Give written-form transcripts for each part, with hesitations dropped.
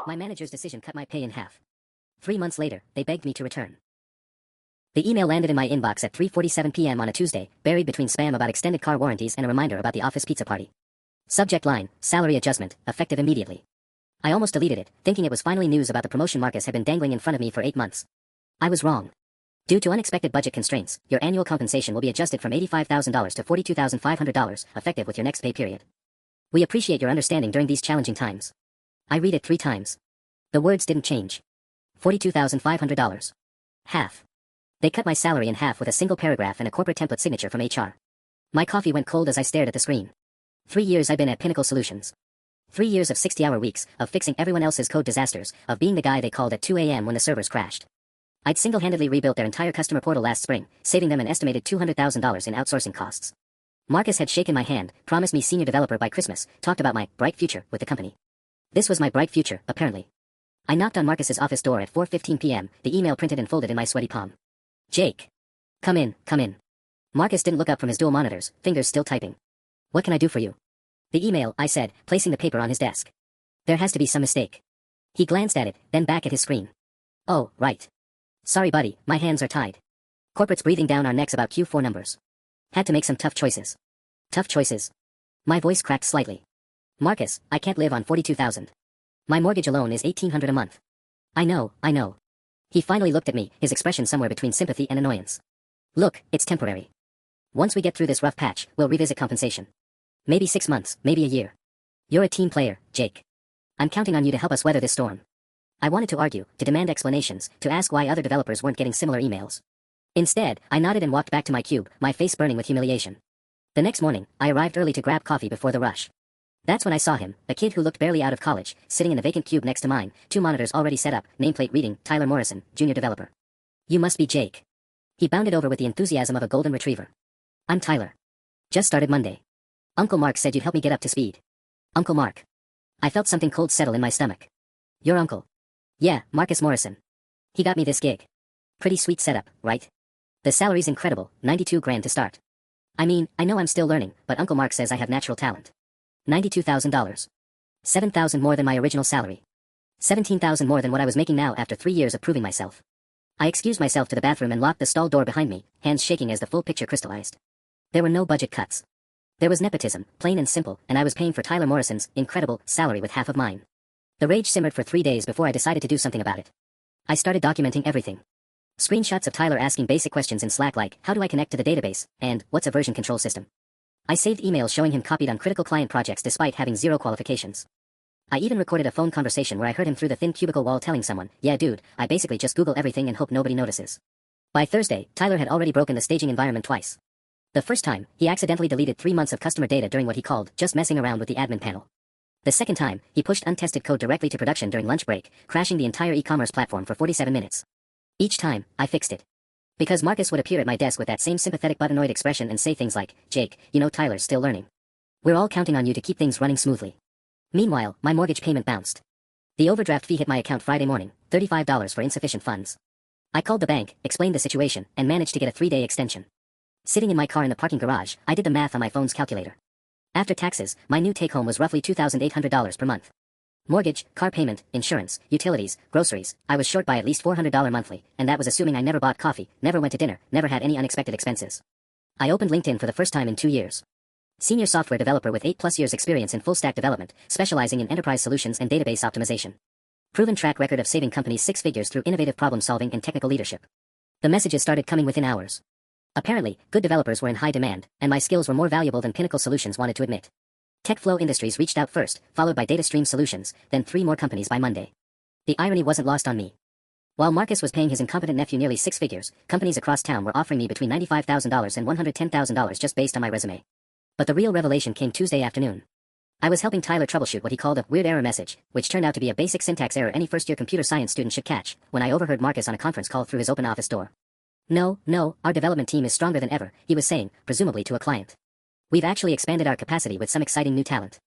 My manager's decision cut my pay in half. 3 months later, they begged me to return. The email landed in my inbox at 3:47 p.m. on a Tuesday, buried between spam about extended car warranties and a reminder about the office pizza party. Subject line, salary adjustment, effective immediately. I almost deleted it, thinking it was finally news about the promotion Marcus had been dangling in front of me for 8 months. I was wrong. Due to unexpected budget constraints, your annual compensation will be adjusted from $85,000 to $42,500, effective with your next pay period. We appreciate your understanding during these challenging times. I read it 3 times. The words didn't change. $42,500. Half. They cut my salary in half with a single paragraph and a corporate template signature from HR. My coffee went cold as I stared at the screen. 3 years I've been at Pinnacle Solutions. 3 years of 60-hour weeks, of fixing everyone else's code disasters, of being the guy they called at 2 a.m. when the servers crashed. I'd single-handedly rebuilt their entire customer portal last spring, saving them an estimated $200,000 in outsourcing costs. Marcus had shaken my hand, promised me senior developer by Christmas, talked about my bright future with the company. This was my bright future, apparently. I knocked on Marcus's office door at 4:15 p.m., the email printed and folded in my sweaty palm. Jake. Come in, come in. Marcus didn't look up from his dual monitors, fingers still typing. What can I do for you? The email, I said, placing the paper on his desk. There has to be some mistake. He glanced at it, then back at his screen. Oh, right. Sorry buddy, my hands are tied. Corporate's breathing down our necks about Q4 numbers. Had to make some tough choices. Tough choices. My voice cracked slightly. Marcus, I can't live on $42,000. My mortgage alone is $1,800 a month. I know. He finally looked at me, his expression somewhere between sympathy and annoyance. Look, it's temporary. Once we get through this rough patch, we'll revisit compensation. Maybe 6 months, maybe a year. You're a team player, Jake. I'm counting on you to help us weather this storm. I wanted to argue, to demand explanations, to ask why other developers weren't getting similar emails. Instead, I nodded and walked back to my cube, my face burning with humiliation. The next morning, I arrived early to grab coffee before the rush. That's when I saw him, a kid who looked barely out of college, sitting in the vacant cube next to mine, 2 monitors already set up, nameplate reading, Tyler Morrison, junior developer. You must be Jake. He bounded over with the enthusiasm of a golden retriever. I'm Tyler. Just started Monday. Uncle Mark said you'd help me get up to speed. Uncle Mark. I felt something cold settle in my stomach. Your uncle. Yeah, Marcus Morrison. He got me this gig. Pretty sweet setup, right? The salary's incredible, $92,000 to start. I mean, I know I'm still learning, but Uncle Mark says I have natural talent. $92,000. $7,000 more than my original salary. $17,000 more than what I was making now after 3 years of proving myself. I excused myself to the bathroom and locked the stall door behind me, hands shaking as the full picture crystallized. There were no budget cuts. There was nepotism, plain and simple, and I was paying for Tyler Morrison's incredible salary with half of mine. The rage simmered for 3 days before I decided to do something about it. I started documenting everything. Screenshots of Tyler asking basic questions in Slack like, how do I connect to the database, and what's a version control system? I saved emails showing him copied on critical client projects despite having 0 qualifications. I even recorded a phone conversation where I heard him through the thin cubicle wall telling someone, yeah dude, I basically just Google everything and hope nobody notices. By Thursday, Tyler had already broken the staging environment twice. The first time, he accidentally deleted 3 months of customer data during what he called just messing around with the admin panel. The second time, he pushed untested code directly to production during lunch break, crashing the entire e-commerce platform for 47 minutes. Each time, I fixed it. Because Marcus would appear at my desk with that same sympathetic but annoyed expression and say things like, Jake, you know Tyler's still learning. We're all counting on you to keep things running smoothly. Meanwhile, my mortgage payment bounced. The overdraft fee hit my account Friday morning, $35 for insufficient funds. I called the bank, explained the situation, and managed to get a 3-day extension. Sitting in my car in the parking garage, I did the math on my phone's calculator. After taxes, my new take-home was roughly $2,800 per month. Mortgage, car payment, insurance, utilities, groceries, I was short by at least $400 monthly, and that was assuming I never bought coffee, never went to dinner, never had any unexpected expenses. I opened LinkedIn for the first time in 2 years. Senior software developer with 8+ years experience in full-stack development, specializing in enterprise solutions and database optimization. Proven track record of saving companies 6 figures through innovative problem-solving and technical leadership. The messages started coming within hours. Apparently, good developers were in high demand, and my skills were more valuable than Pinnacle Solutions wanted to admit. TechFlow Industries reached out first, followed by DataStream Solutions, then 3 more companies by Monday. The irony wasn't lost on me. While Marcus was paying his incompetent nephew nearly 6 figures, companies across town were offering me between $95,000 and $110,000 just based on my resume. But the real revelation came Tuesday afternoon. I was helping Tyler troubleshoot what he called a weird error message, which turned out to be a basic syntax error any first-year computer science student should catch, when I overheard Marcus on a conference call through his open office door. No, our development team is stronger than ever, he was saying, presumably to a client. We've actually expanded our capacity with some exciting new talent.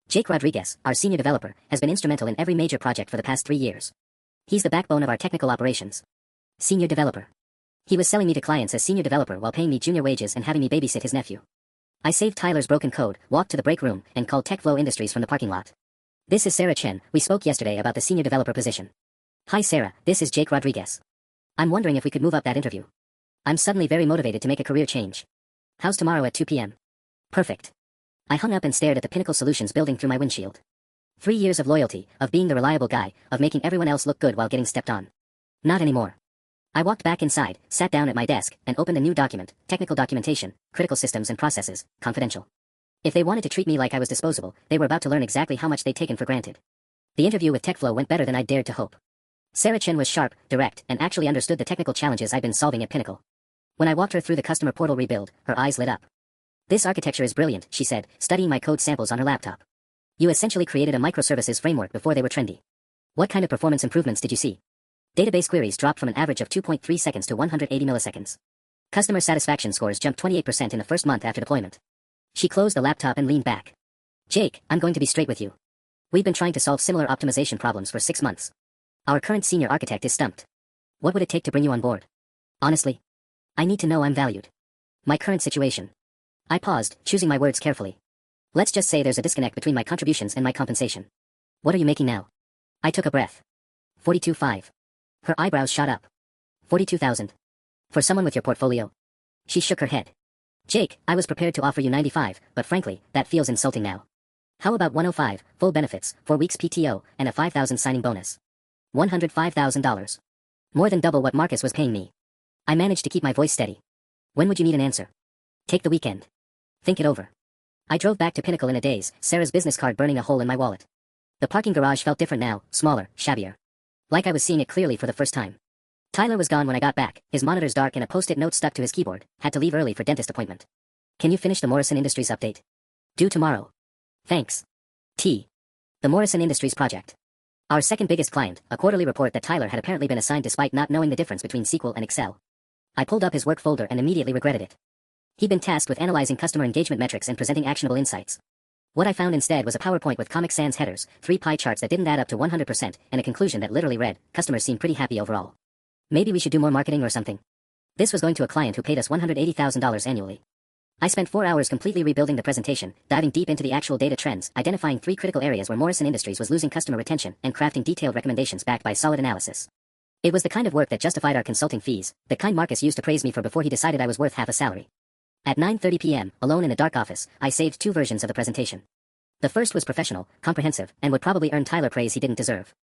Jake Rodriguez, our senior developer, has been instrumental in every major project for the past 3 years. He's the backbone of our technical operations. Senior developer. He was selling me to clients as senior developer while paying me junior wages and having me babysit his nephew. I saved Tyler's broken code, walked to the break room, and called TechFlow Industries from the parking lot. This is Sarah Chen. We spoke yesterday about the senior developer position. Hi Sarah, this is Jake Rodriguez. I'm wondering if we could move up that interview. I'm suddenly very motivated to make a career change. How's tomorrow at 2 p.m.? Perfect. I hung up and stared at the Pinnacle Solutions building through my windshield. 3 years of loyalty, of being the reliable guy, of making everyone else look good while getting stepped on. Not anymore. I walked back inside, sat down at my desk, and opened a new document, technical documentation, critical systems and processes, confidential. If they wanted to treat me like I was disposable, they were about to learn exactly how much they'd taken for granted. The interview with TechFlow went better than I dared to hope. Sarah Chen was sharp, direct, and actually understood the technical challenges I'd been solving at Pinnacle. When I walked her through the customer portal rebuild, her eyes lit up. This architecture is brilliant, she said, studying my code samples on her laptop. You essentially created a microservices framework before they were trendy. What kind of performance improvements did you see? Database queries dropped from an average of 2.3 seconds to 180 milliseconds. Customer satisfaction scores jumped 28% in the first month after deployment. She closed the laptop and leaned back. Jake, I'm going to be straight with you. We've been trying to solve similar optimization problems for 6 months. Our current senior architect is stumped. What would it take to bring you on board? Honestly, I need to know I'm valued. My current situation. I paused, choosing my words carefully. Let's just say there's a disconnect between my contributions and my compensation. What are you making now? I took a breath. 42.5. Her eyebrows shot up. 42,000. For someone with your portfolio? She shook her head. Jake, I was prepared to offer you 95, but frankly, that feels insulting now. How about 105, full benefits, 4 weeks PTO, and a $5,000 signing bonus? $105,000. More than double what Marcus was paying me. I managed to keep my voice steady. When would you need an answer? Take the weekend. Think it over. I drove back to Pinnacle in a daze, Sarah's business card burning a hole in my wallet. The parking garage felt different now, smaller, shabbier. Like I was seeing it clearly for the first time. Tyler was gone when I got back, his monitors dark and a post-it note stuck to his keyboard, had to leave early for dentist appointment. Can you finish the Morrison Industries update? Due tomorrow. Thanks. T. The Morrison Industries project. Our second biggest client, a quarterly report that Tyler had apparently been assigned despite not knowing the difference between SQL and Excel. I pulled up his work folder and immediately regretted it. He'd been tasked with analyzing customer engagement metrics and presenting actionable insights. What I found instead was a PowerPoint with Comic Sans headers, 3 pie charts that didn't add up to 100%, and a conclusion that literally read, customers seem pretty happy overall. Maybe we should do more marketing or something. This was going to a client who paid us $180,000 annually. I spent 4 hours completely rebuilding the presentation, diving deep into the actual data trends, identifying 3 critical areas where Morrison Industries was losing customer retention, and crafting detailed recommendations backed by solid analysis. It was the kind of work that justified our consulting fees, the kind Marcus used to praise me for before he decided I was worth half a salary. At 9:30 p.m., alone in a dark office, I saved 2 versions of the presentation. The first was professional, comprehensive, and would probably earn Tyler praise he didn't deserve.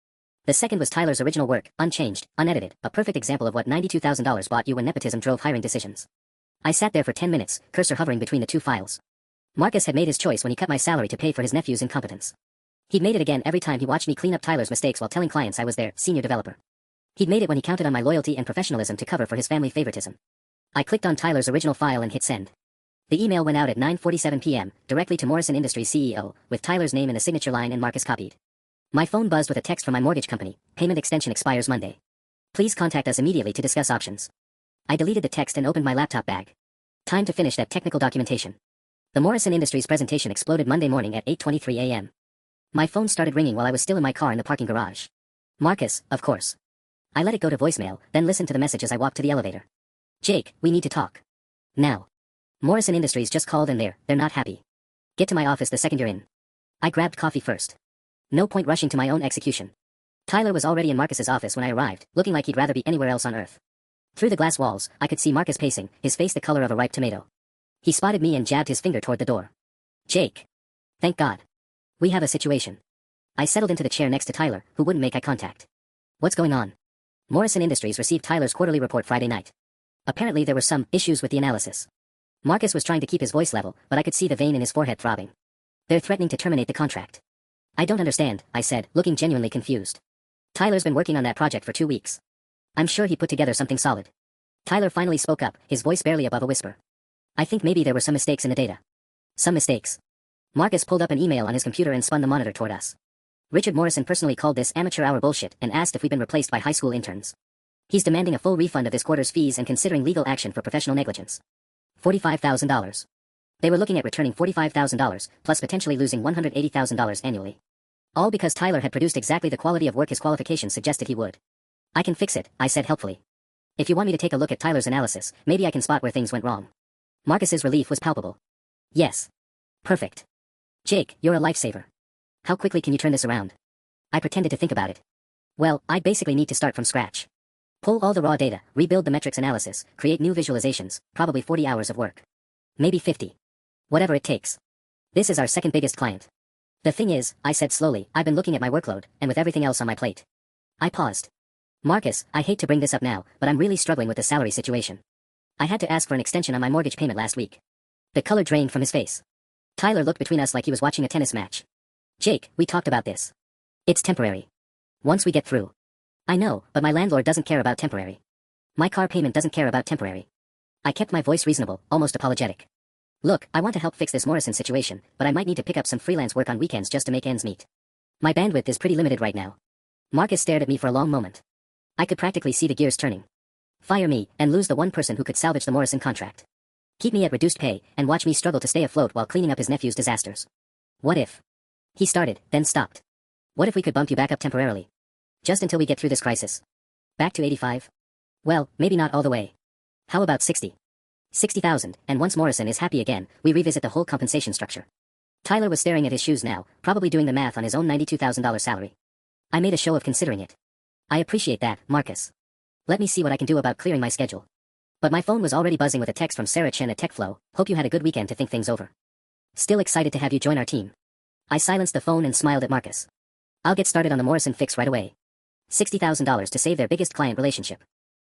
The second was Tyler's original work, unchanged, unedited, a perfect example of what $92,000 bought you when nepotism drove hiring decisions. I sat there for 10 minutes, cursor hovering between the 2 files. Marcus had made his choice when he cut my salary to pay for his nephew's incompetence. He'd made it again every time he watched me clean up Tyler's mistakes while telling clients I was their senior developer. He'd made it when he counted on my loyalty and professionalism to cover for his family favoritism. I clicked on Tyler's original file and hit send. The email went out at 9:47 p.m., directly to Morrison Industries CEO, with Tyler's name in the signature line and Marcus copied. My phone buzzed with a text from my mortgage company. Payment extension expires Monday. Please contact us immediately to discuss options. I deleted the text and opened my laptop bag. Time to finish that technical documentation. The Morrison Industries presentation exploded Monday morning at 8:23 a.m. My phone started ringing while I was still in my car in the parking garage. Marcus, of course. I let it go to voicemail, then listened to the message as I walked to the elevator. Jake, we need to talk. Now. Morrison Industries just called and they're not happy. Get to my office the second you're in. I grabbed coffee first. No point rushing to my own execution. Tyler was already in Marcus's office when I arrived, looking like he'd rather be anywhere else on earth. Through the glass walls, I could see Marcus pacing, his face the color of a ripe tomato. He spotted me and jabbed his finger toward the door. Jake. Thank God. We have a situation. I settled into the chair next to Tyler, who wouldn't make eye contact. What's going on? Morrison Industries received Tyler's quarterly report Friday night. Apparently there were some issues with the analysis. Marcus was trying to keep his voice level, but I could see the vein in his forehead throbbing. They're threatening to terminate the contract. I don't understand, I said, looking genuinely confused. Tyler's been working on that project for 2 weeks. I'm sure he put together something solid. Tyler finally spoke up, his voice barely above a whisper. I think maybe there were some mistakes in the data. Some mistakes. Marcus pulled up an email on his computer and spun the monitor toward us. Richard Morrison personally called this amateur hour bullshit and asked if we'd been replaced by high school interns. He's demanding a full refund of this quarter's fees and considering legal action for professional negligence. $45,000. They were looking at returning $45,000, plus potentially losing $180,000 annually. All because Tyler had produced exactly the quality of work his qualifications suggested he would. I can fix it, I said helpfully. If you want me to take a look at Tyler's analysis, maybe I can spot where things went wrong. Marcus's relief was palpable. Yes. Perfect. Jake, you're a lifesaver. How quickly can you turn this around? I pretended to think about it. Well, I'd basically need to start from scratch. Pull all the raw data, rebuild the metrics analysis, create new visualizations, probably 40 hours of work. Maybe 50. Whatever it takes. This is our second biggest client. The thing is, I said slowly, I've been looking at my workload, and with everything else on my plate. I paused. Marcus, I hate to bring this up now, but I'm really struggling with the salary situation. I had to ask for an extension on my mortgage payment last week. The color drained from his face. Tyler looked between us like he was watching a tennis match. Jake, we talked about this. It's temporary. Once we get through. I know, but my landlord doesn't care about temporary. My car payment doesn't care about temporary. I kept my voice reasonable, almost apologetic. Look, I want to help fix this Morrison situation, but I might need to pick up some freelance work on weekends just to make ends meet. My bandwidth is pretty limited right now. Marcus stared at me for a long moment. I could practically see the gears turning. Fire me, and lose the one person who could salvage the Morrison contract. Keep me at reduced pay, and watch me struggle to stay afloat while cleaning up his nephew's disasters. What if? He started, then stopped. What if we could bump you back up temporarily? Just until we get through this crisis. Back to 85? Well, maybe not all the way. How about 60? 60,000, and once Morrison is happy again, we revisit the whole compensation structure. Tyler was staring at his shoes now, probably doing the math on his own $92,000 salary. I made a show of considering it. I appreciate that, Marcus. Let me see what I can do about clearing my schedule. But my phone was already buzzing with a text from Sarah Chen at TechFlow. Hope you had a good weekend to think things over. Still excited to have you join our team. I silenced the phone and smiled at Marcus. I'll get started on the Morrison fix right away. $60,000 to save their biggest client relationship.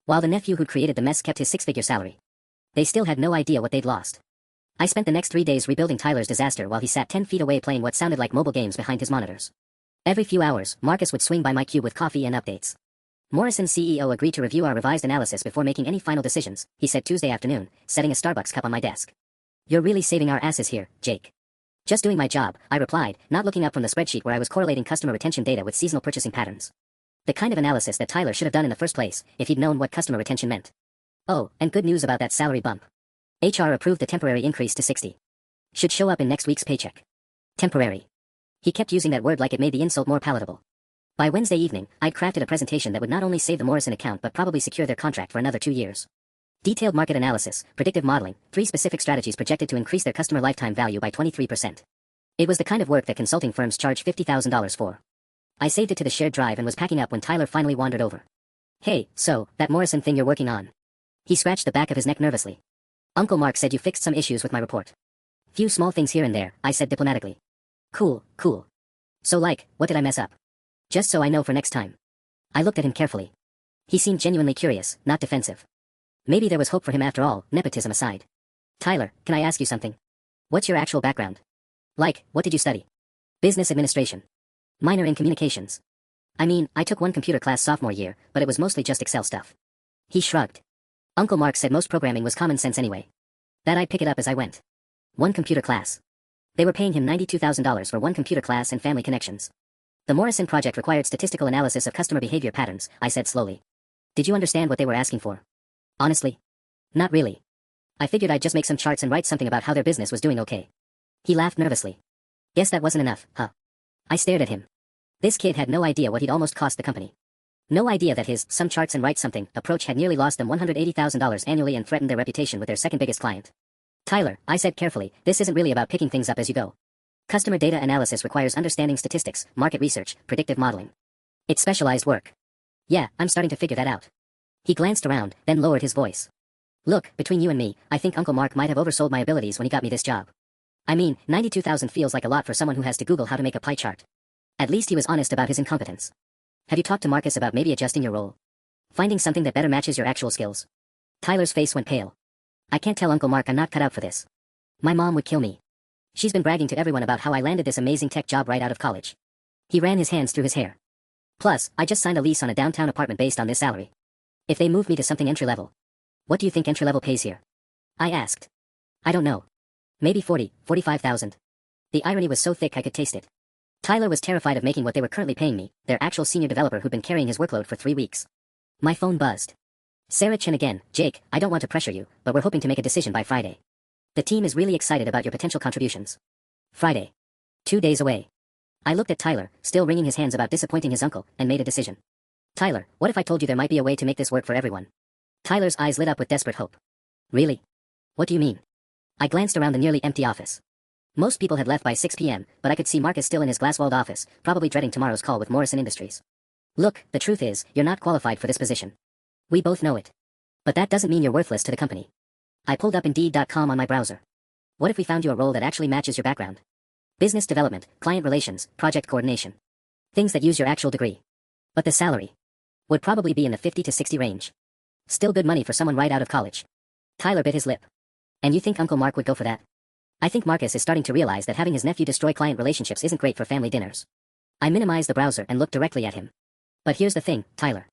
While the nephew who'd created the mess kept his six-figure salary. They still had no idea what they'd lost. I spent the next 3 days rebuilding Tyler's disaster while he sat 10 feet away playing what sounded like mobile games behind his monitors. Every few hours, Marcus would swing by my cube with coffee and updates. Morrison's CEO agreed to review our revised analysis before making any final decisions, he said Tuesday afternoon, setting a Starbucks cup on my desk. You're really saving our asses here, Jake. Just doing my job, I replied, not looking up from the spreadsheet where I was correlating customer retention data with seasonal purchasing patterns. The kind of analysis that Tyler should have done in the first place, if he'd known what customer retention meant. Oh, and good news about that salary bump. HR approved the temporary increase to 60. Should show up in next week's paycheck. Temporary. He kept using that word like it made the insult more palatable. By Wednesday evening, I'd crafted a presentation that would not only save the Morrison account but probably secure their contract for another 2 years. Detailed market analysis, predictive modeling, 3 specific strategies projected to increase their customer lifetime value by 23%. It was the kind of work that consulting firms charge $50,000 for. I saved it to the shared drive and was packing up when Tyler finally wandered over. Hey, so, that Morrison thing you're working on. He scratched the back of his neck nervously. Uncle Mark said you fixed some issues with my report. Few small things here and there, I said diplomatically. Cool. So what did I mess up? Just so I know for next time. I looked at him carefully. He seemed genuinely curious, not defensive. Maybe there was hope for him after all, nepotism aside. Tyler, can I ask you something? What's your actual background? What did you study? Business administration. Minor in communications. I mean, I took one computer class sophomore year, but it was mostly just Excel stuff. He shrugged. Uncle Mark said most programming was common sense anyway. That I'd pick it up as I went. One computer class. They were paying him $92,000 for one computer class and family connections. The Morrison project required statistical analysis of customer behavior patterns, I said slowly. Did you understand what they were asking for? Honestly? Not really. I figured I'd just make some charts and write something about how their business was doing okay. He laughed nervously. Guess that wasn't enough, huh? I stared at him. This kid had no idea what he'd almost cost the company. No idea that his some charts and write something approach had nearly lost them $180,000 annually and threatened their reputation with their second biggest client. Tyler, I said carefully, this isn't really about picking things up as you go. Customer data analysis requires understanding statistics, market research, predictive modeling. It's specialized work. Yeah, I'm starting to figure that out. He glanced around, then lowered his voice. Look, between you and me, I think Uncle Mark might have oversold my abilities when he got me this job. I mean, 92,000 feels like a lot for someone who has to Google how to make a pie chart. At least he was honest about his incompetence. Have you talked to Marcus about maybe adjusting your role? Finding something that better matches your actual skills? Tyler's face went pale. I can't tell Uncle Mark I'm not cut out for this. My mom would kill me. She's been bragging to everyone about how I landed this amazing tech job right out of college. He ran his hands through his hair. Plus, I just signed a lease on a downtown apartment based on this salary. If they move me to something entry-level. What do you think entry-level pays here? I asked. I don't know. Maybe 45,000. The irony was so thick I could taste it. Tyler was terrified of making what they were currently paying me, their actual senior developer who'd been carrying his workload for 3 weeks. My phone buzzed. Sarah Chen again. Jake, I don't want to pressure you, but we're hoping to make a decision by Friday. The team is really excited about your potential contributions. Friday. 2 days away. I looked at Tyler, still wringing his hands about disappointing his uncle, and made a decision. Tyler, what if I told you there might be a way to make this work for everyone? Tyler's eyes lit up with desperate hope. Really? What do you mean? I glanced around the nearly empty office. Most people had left by 6 p.m., but I could see Marcus still in his glass-walled office, probably dreading tomorrow's call with Morrison Industries. Look, the truth is, you're not qualified for this position. We both know it. But that doesn't mean you're worthless to the company. I pulled up Indeed.com on my browser. What if we found you a role that actually matches your background? Business development, client relations, project coordination. Things that use your actual degree. But the salary would probably be in the 50 to 60 range. Still good money for someone right out of college. Tyler bit his lip. And you think Uncle Mark would go for that? I think Marcus is starting to realize that having his nephew destroy client relationships isn't great for family dinners. I minimized the browser and looked directly at him. But here's the thing, Tyler.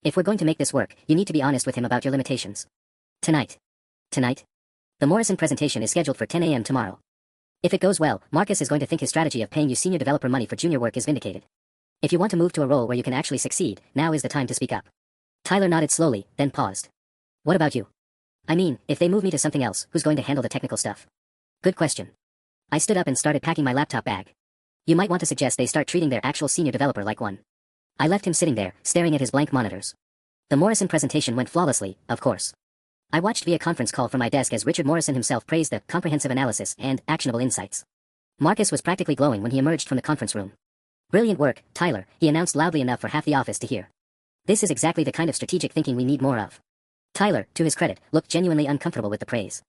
If we're going to make this work, you need to be honest with him about your limitations. Tonight. Tonight? The Morrison presentation is scheduled for 10 a.m. tomorrow. If it goes well, Marcus is going to think his strategy of paying you senior developer money for junior work is vindicated. If you want to move to a role where you can actually succeed, now is the time to speak up. Tyler nodded slowly, then paused. What about you? I mean, if they move me to something else, who's going to handle the technical stuff? Good question. I stood up and started packing my laptop bag. You might want to suggest they start treating their actual senior developer like one. I left him sitting there, staring at his blank monitors. The Morrison presentation went flawlessly, of course. I watched via conference call from my desk as Richard Morrison himself praised the comprehensive analysis and actionable insights. Marcus was practically glowing when he emerged from the conference room. Brilliant work, Tyler, he announced loudly enough for half the office to hear. This is exactly the kind of strategic thinking we need more of. Tyler, to his credit, looked genuinely uncomfortable with the praise.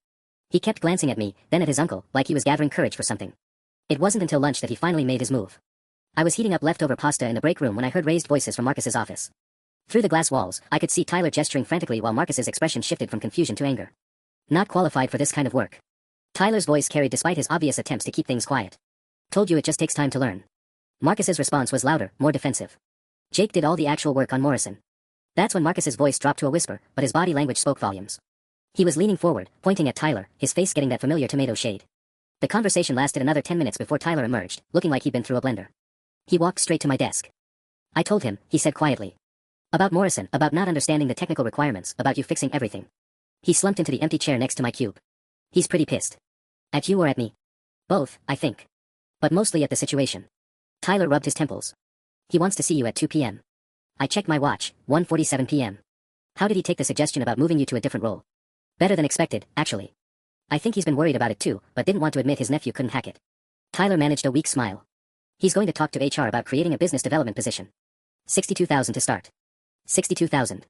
He kept glancing at me, then at his uncle, like he was gathering courage for something. It wasn't until lunch that he finally made his move. I was heating up leftover pasta in the break room when I heard raised voices from Marcus's office. Through the glass walls, I could see Tyler gesturing frantically while Marcus's expression shifted from confusion to anger. Not qualified for this kind of work. Tyler's voice carried despite his obvious attempts to keep things quiet. Told you it just takes time to learn. Marcus's response was louder, more defensive. Jake did all the actual work on Morrison. That's when Marcus's voice dropped to a whisper, but his body language spoke volumes. He was leaning forward, pointing at Tyler, his face getting that familiar tomato shade. The conversation lasted another 10 minutes before Tyler emerged, looking like he'd been through a blender. He walked straight to my desk. I told him, he said quietly. About Morrison, about not understanding the technical requirements, about you fixing everything. He slumped into the empty chair next to my cube. He's pretty pissed. At you or at me? Both, I think. But mostly at the situation. Tyler rubbed his temples. He wants to see you at 2 p.m. I checked my watch, 1:47 p.m. How did he take the suggestion about moving you to a different role? Better than expected, actually. I think he's been worried about it too, but didn't want to admit his nephew couldn't hack it. Tyler managed a weak smile. He's going to talk to HR about creating a business development position. $62,000 to start. $62,000.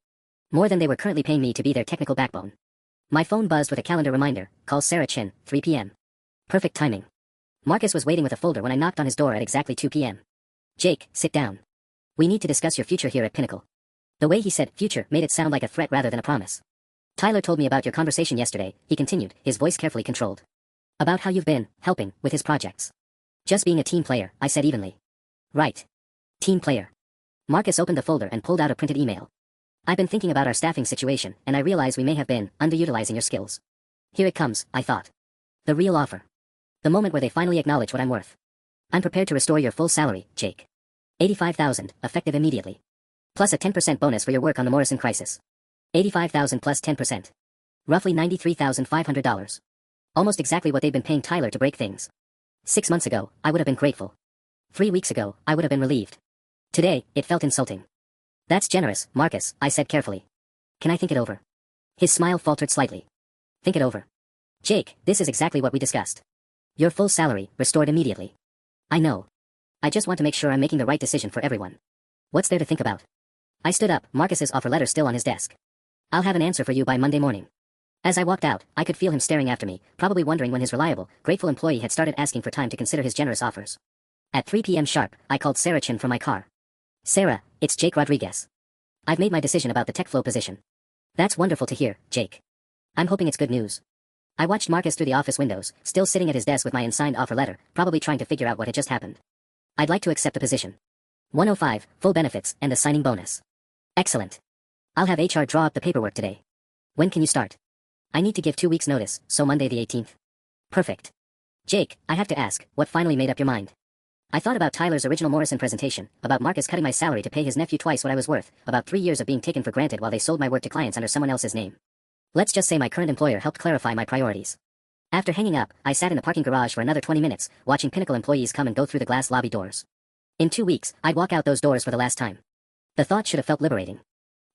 More than they were currently paying me to be their technical backbone. My phone buzzed with a calendar reminder, call Sarah Chin, 3 p.m. Perfect timing. Marcus was waiting with a folder when I knocked on his door at exactly 2 p.m. Jake, sit down. We need to discuss your future here at Pinnacle. The way he said future made it sound like a threat rather than a promise. Tyler told me about your conversation yesterday, he continued, his voice carefully controlled. About how you've been helping with his projects. Just being a team player, I said evenly. Right. Team player. Marcus opened the folder and pulled out a printed email. I've been thinking about our staffing situation, and I realize we may have been underutilizing your skills. Here it comes, I thought. The real offer. The moment where they finally acknowledge what I'm worth. I'm prepared to restore your full salary, Jake. $85,000, effective immediately. Plus a 10% bonus for your work on the Morrison crisis. $85,000 plus 10%. Roughly $93,500. Almost exactly what they've been paying Tyler to break things. 6 months ago, I would have been grateful. 3 weeks ago, I would have been relieved. Today, it felt insulting. That's generous, Marcus, I said carefully. Can I think it over? His smile faltered slightly. Think it over. Jake, this is exactly what we discussed. Your full salary, restored immediately. I know. I just want to make sure I'm making the right decision for everyone. What's there to think about? I stood up, Marcus's offer letter still on his desk. I'll have an answer for you by Monday morning. As I walked out, I could feel him staring after me, probably wondering when his reliable, grateful employee had started asking for time to consider his generous offers. At 3 p.m. sharp, I called Sarah Chin from my car. Sarah, it's Jake Rodriguez. I've made my decision about the tech flow position. That's wonderful to hear, Jake. I'm hoping it's good news. I watched Marcus through the office windows, still sitting at his desk with my unsigned offer letter, probably trying to figure out what had just happened. I'd like to accept the position. 105, full benefits, and a signing bonus. Excellent. I'll have HR draw up the paperwork today. When can you start? I need to give 2 weeks notice, so Monday the 18th. Perfect. Jake, I have to ask, what finally made up your mind? I thought about Tyler's original Morrison presentation, about Marcus cutting my salary to pay his nephew twice what I was worth, about 3 years of being taken for granted while they sold my work to clients under someone else's name. Let's just say my current employer helped clarify my priorities. After hanging up, I sat in the parking garage for another 20 minutes, watching Pinnacle employees come and go through the glass lobby doors. In 2 weeks, I'd walk out those doors for the last time. The thought should have felt liberating.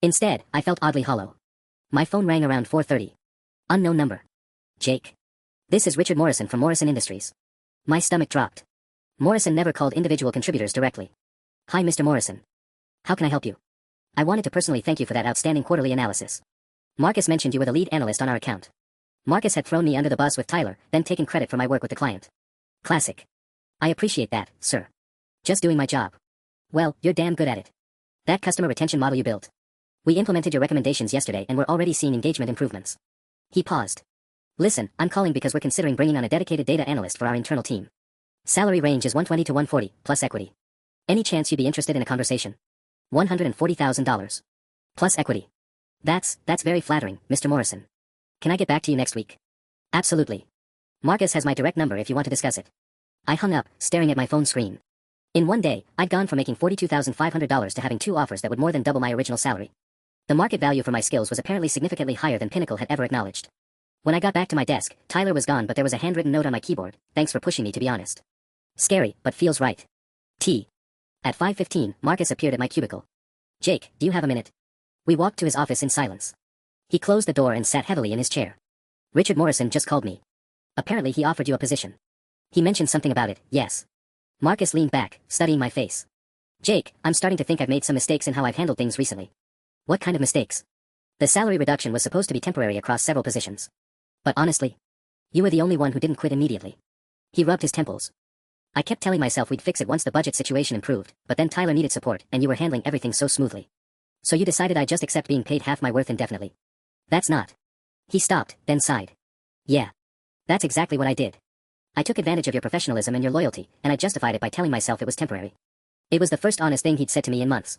Instead, I felt oddly hollow. My phone rang around 4:30. Unknown number. Jake. This is Richard Morrison from Morrison Industries. My stomach dropped. Morrison never called individual contributors directly. Hi, Mr. Morrison. How can I help you? I wanted to personally thank you for that outstanding quarterly analysis. Marcus mentioned you were the lead analyst on our account. Marcus had thrown me under the bus with Tyler, then taken credit for my work with the client. Classic. I appreciate that, sir. Just doing my job. Well, you're damn good at it. That customer retention model you built. We implemented your recommendations yesterday and we're already seeing engagement improvements. He paused. Listen, I'm calling because we're considering bringing on a dedicated data analyst for our internal team. Salary range is 120 to 140, plus equity. Any chance you'd be interested in a conversation? $140,000. Plus equity. That's very flattering, Mr. Morrison. Can I get back to you next week? Absolutely. Marcus has my direct number if you want to discuss it. I hung up, staring at my phone screen. In one day, I'd gone from making $42,500 to having 2 offers that would more than double my original salary. The market value for my skills was apparently significantly higher than Pinnacle had ever acknowledged. When I got back to my desk, Tyler was gone, but there was a handwritten note on my keyboard. Thanks for pushing me, to be honest. Scary, but feels right. T. At 5:15, Marcus appeared at my cubicle. Jake, do you have a minute? We walked to his office in silence. He closed the door and sat heavily in his chair. Richard Morrison just called me. Apparently he offered you a position. He mentioned something about it, yes. Marcus leaned back, studying my face. Jake, I'm starting to think I've made some mistakes in how I've handled things recently. What kind of mistakes? The salary reduction was supposed to be temporary across several positions. But honestly, you were the only one who didn't quit immediately. He rubbed his temples. I kept telling myself we'd fix it once the budget situation improved, but then Tyler needed support and you were handling everything so smoothly. So you decided I'd just accept being paid half my worth indefinitely. That's not. He stopped, then sighed. Yeah. That's exactly what I did. I took advantage of your professionalism and your loyalty, and I justified it by telling myself it was temporary. It was the first honest thing he'd said to me in months.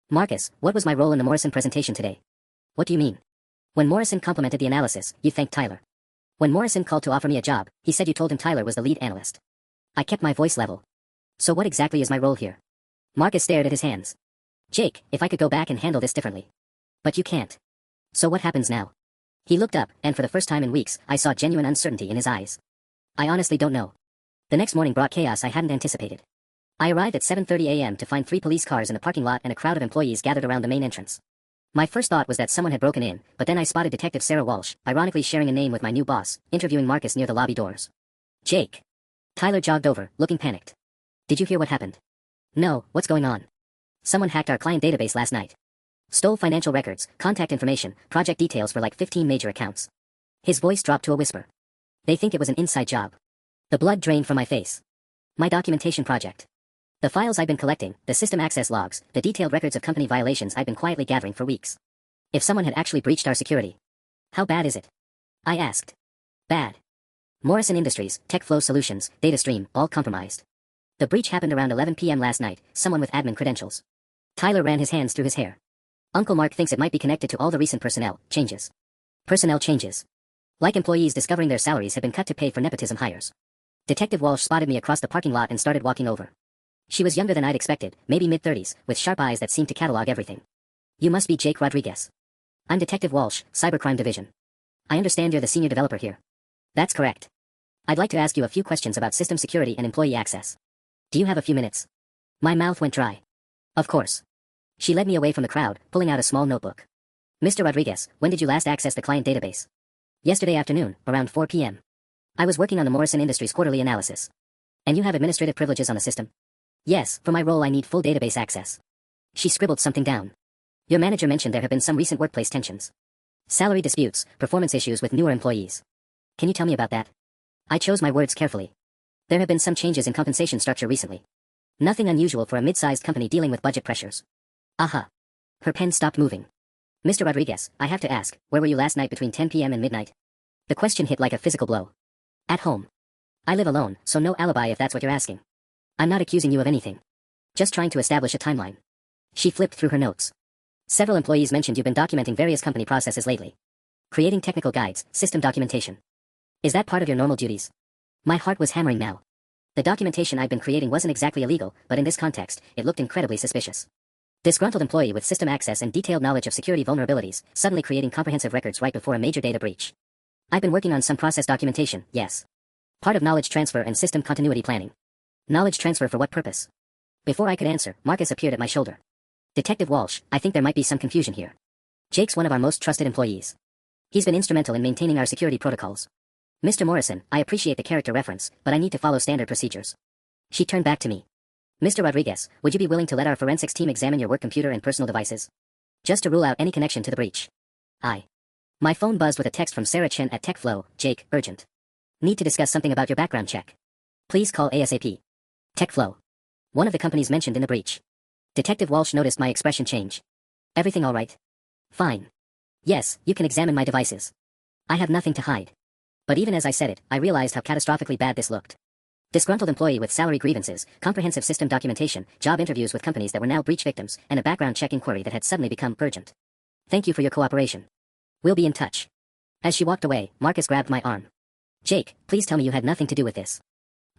Marcus, what was my role in the Morrison presentation today? What do you mean? When Morrison complimented the analysis, you thanked Tyler. When Morrison called to offer me a job, he said you told him Tyler was the lead analyst. I kept my voice level. So what exactly is my role here? Marcus stared at his hands. Jake, if I could go back and handle this differently. But you can't. So what happens now? He looked up, and for the first time in weeks, I saw genuine uncertainty in his eyes. I honestly don't know. The next morning brought chaos I hadn't anticipated. I arrived at 7:30 a.m. to find 3 police cars in the parking lot and a crowd of employees gathered around the main entrance. My first thought was that someone had broken in, but then I spotted Detective Sarah Walsh, ironically sharing a name with my new boss, interviewing Marcus near the lobby doors. Jake. Tyler jogged over, looking panicked. Did you hear what happened? No, what's going on? Someone hacked our client database last night. Stole financial records, contact information, project details for like 15 major accounts. His voice dropped to a whisper. They think it was an inside job. The blood drained from my face. My documentation project. The files I've been collecting, the system access logs, the detailed records of company violations I've been quietly gathering for weeks. If someone had actually breached our security. How bad is it? I asked. Bad. Morrison Industries, Tech Flow Solutions, Data Stream, all compromised. The breach happened around 11 p.m. last night, someone with admin credentials. Tyler ran his hands through his hair. Uncle Mark thinks it might be connected to all the recent personnel changes. Personnel changes. Like employees discovering their salaries had been cut to pay for nepotism hires. Detective Walsh spotted me across the parking lot and started walking over. She was younger than I'd expected, maybe mid-30s, with sharp eyes that seemed to catalog everything. You must be Jake Rodriguez. I'm Detective Walsh, Cybercrime Division. I understand you're the senior developer here. That's correct. I'd like to ask you a few questions about system security and employee access. Do you have a few minutes? My mouth went dry. Of course. She led me away from the crowd, pulling out a small notebook. Mr. Rodriguez, when did you last access the client database? Yesterday afternoon, around 4 p.m. I was working on the Morrison Industries quarterly analysis. And you have administrative privileges on the system? Yes, for my role I need full database access. She scribbled something down. Your manager mentioned there have been some recent workplace tensions. Salary disputes, performance issues with newer employees. Can you tell me about that? I chose my words carefully. There have been some changes in compensation structure recently. Nothing unusual for a mid-sized company dealing with budget pressures. Aha. Her pen stopped moving. Mr. Rodriguez, I have to ask, where were you last night between 10 p.m. and midnight? The question hit like a physical blow. At home. I live alone, so no alibi if that's what you're asking. I'm not accusing you of anything. Just trying to establish a timeline. She flipped through her notes. Several employees mentioned you've been documenting various company processes lately. Creating technical guides, system documentation. Is that part of your normal duties? My heart was hammering now. The documentation I'd been creating wasn't exactly illegal, but in this context, it looked incredibly suspicious. Disgruntled employee with system access and detailed knowledge of security vulnerabilities, suddenly creating comprehensive records right before a major data breach. I've been working on some process documentation, yes. Part of knowledge transfer and system continuity planning. Knowledge transfer for what purpose? Before I could answer, Marcus appeared at my shoulder. Detective Walsh, I think there might be some confusion here. Jake's one of our most trusted employees. He's been instrumental in maintaining our security protocols. Mr. Morrison, I appreciate the character reference, but I need to follow standard procedures. She turned back to me. Mr. Rodriguez, would you be willing to let our forensics team examine your work computer and personal devices? Just to rule out any connection to the breach. My phone buzzed with a text from Sarah Chen at TechFlow. Jake, urgent. Need to discuss something about your background check. Please call ASAP. TechFlow. One of the companies mentioned in the breach. Detective Walsh noticed my expression change. Everything all right? Fine. Yes, you can examine my devices. I have nothing to hide. But even as I said it, I realized how catastrophically bad this looked. Disgruntled employee with salary grievances, comprehensive system documentation, job interviews with companies that were now breach victims, and a background check inquiry that had suddenly become urgent. Thank you for your cooperation. We'll be in touch. As she walked away, Marcus grabbed my arm. Jake, please tell me you had nothing to do with this.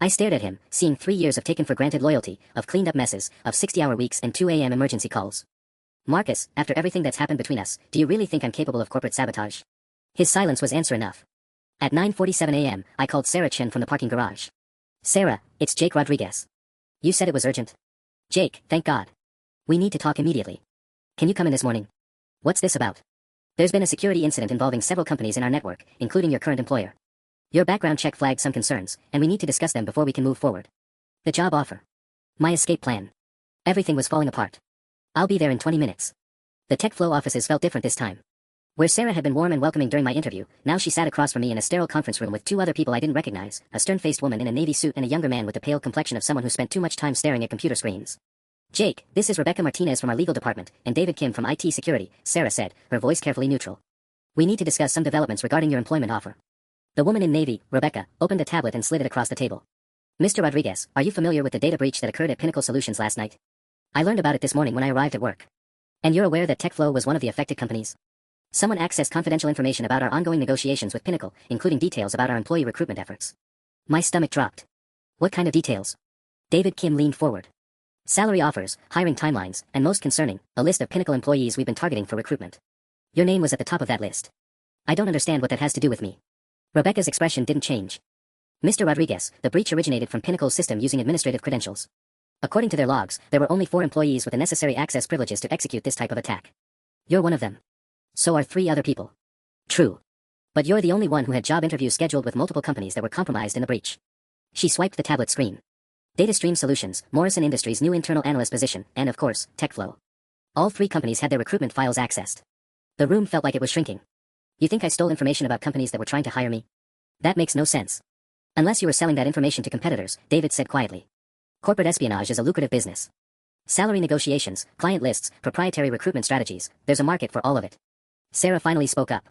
I stared at him, seeing 3 years of taken-for-granted loyalty, of cleaned-up messes, of 60-hour weeks and 2 a.m. emergency calls. Marcus, after everything that's happened between us, do you really think I'm capable of corporate sabotage? His silence was answer enough. At 9:47 a.m., I called Sarah Chen from the parking garage. Sarah, it's Jake Rodriguez. You said it was urgent. Jake, thank God. We need to talk immediately. Can you come in this morning? What's this about? There's been a security incident involving several companies in our network, including your current employer. Your background check flagged some concerns, and we need to discuss them before we can move forward. The job offer. My escape plan. Everything was falling apart. I'll be there in 20 minutes. The TechFlow offices felt different this time. Where Sarah had been warm and welcoming during my interview, now she sat across from me in a sterile conference room with 2 other people I didn't recognize, a stern-faced woman in a navy suit and a younger man with the pale complexion of someone who spent too much time staring at computer screens. Jake, this is Rebecca Martinez from our legal department, and David Kim from IT security, Sarah said, her voice carefully neutral. We need to discuss some developments regarding your employment offer. The woman in navy, Rebecca, opened a tablet and slid it across the table. Mr. Rodriguez, are you familiar with the data breach that occurred at Pinnacle Solutions last night? I learned about it this morning when I arrived at work. And you're aware that TechFlow was one of the affected companies? Someone accessed confidential information about our ongoing negotiations with Pinnacle, including details about our employee recruitment efforts. My stomach dropped. What kind of details? David Kim leaned forward. Salary offers, hiring timelines, and most concerning, a list of Pinnacle employees we've been targeting for recruitment. Your name was at the top of that list. I don't understand what that has to do with me. Rebecca's expression didn't change. Mr. Rodriguez, the breach originated from Pinnacle's system using administrative credentials. According to their logs, there were only 4 employees with the necessary access privileges to execute this type of attack. You're one of them. So are 3 other people. True. But you're the only one who had job interviews scheduled with multiple companies that were compromised in the breach. She swiped the tablet screen. Data Stream Solutions, Morrison Industries' new internal analyst position, and of course, TechFlow. All 3 companies had their recruitment files accessed. The room felt like it was shrinking. You think I stole information about companies that were trying to hire me? That makes no sense. Unless you were selling that information to competitors, David said quietly. Corporate espionage is a lucrative business. Salary negotiations, client lists, proprietary recruitment strategies, there's a market for all of it. Sarah finally spoke up.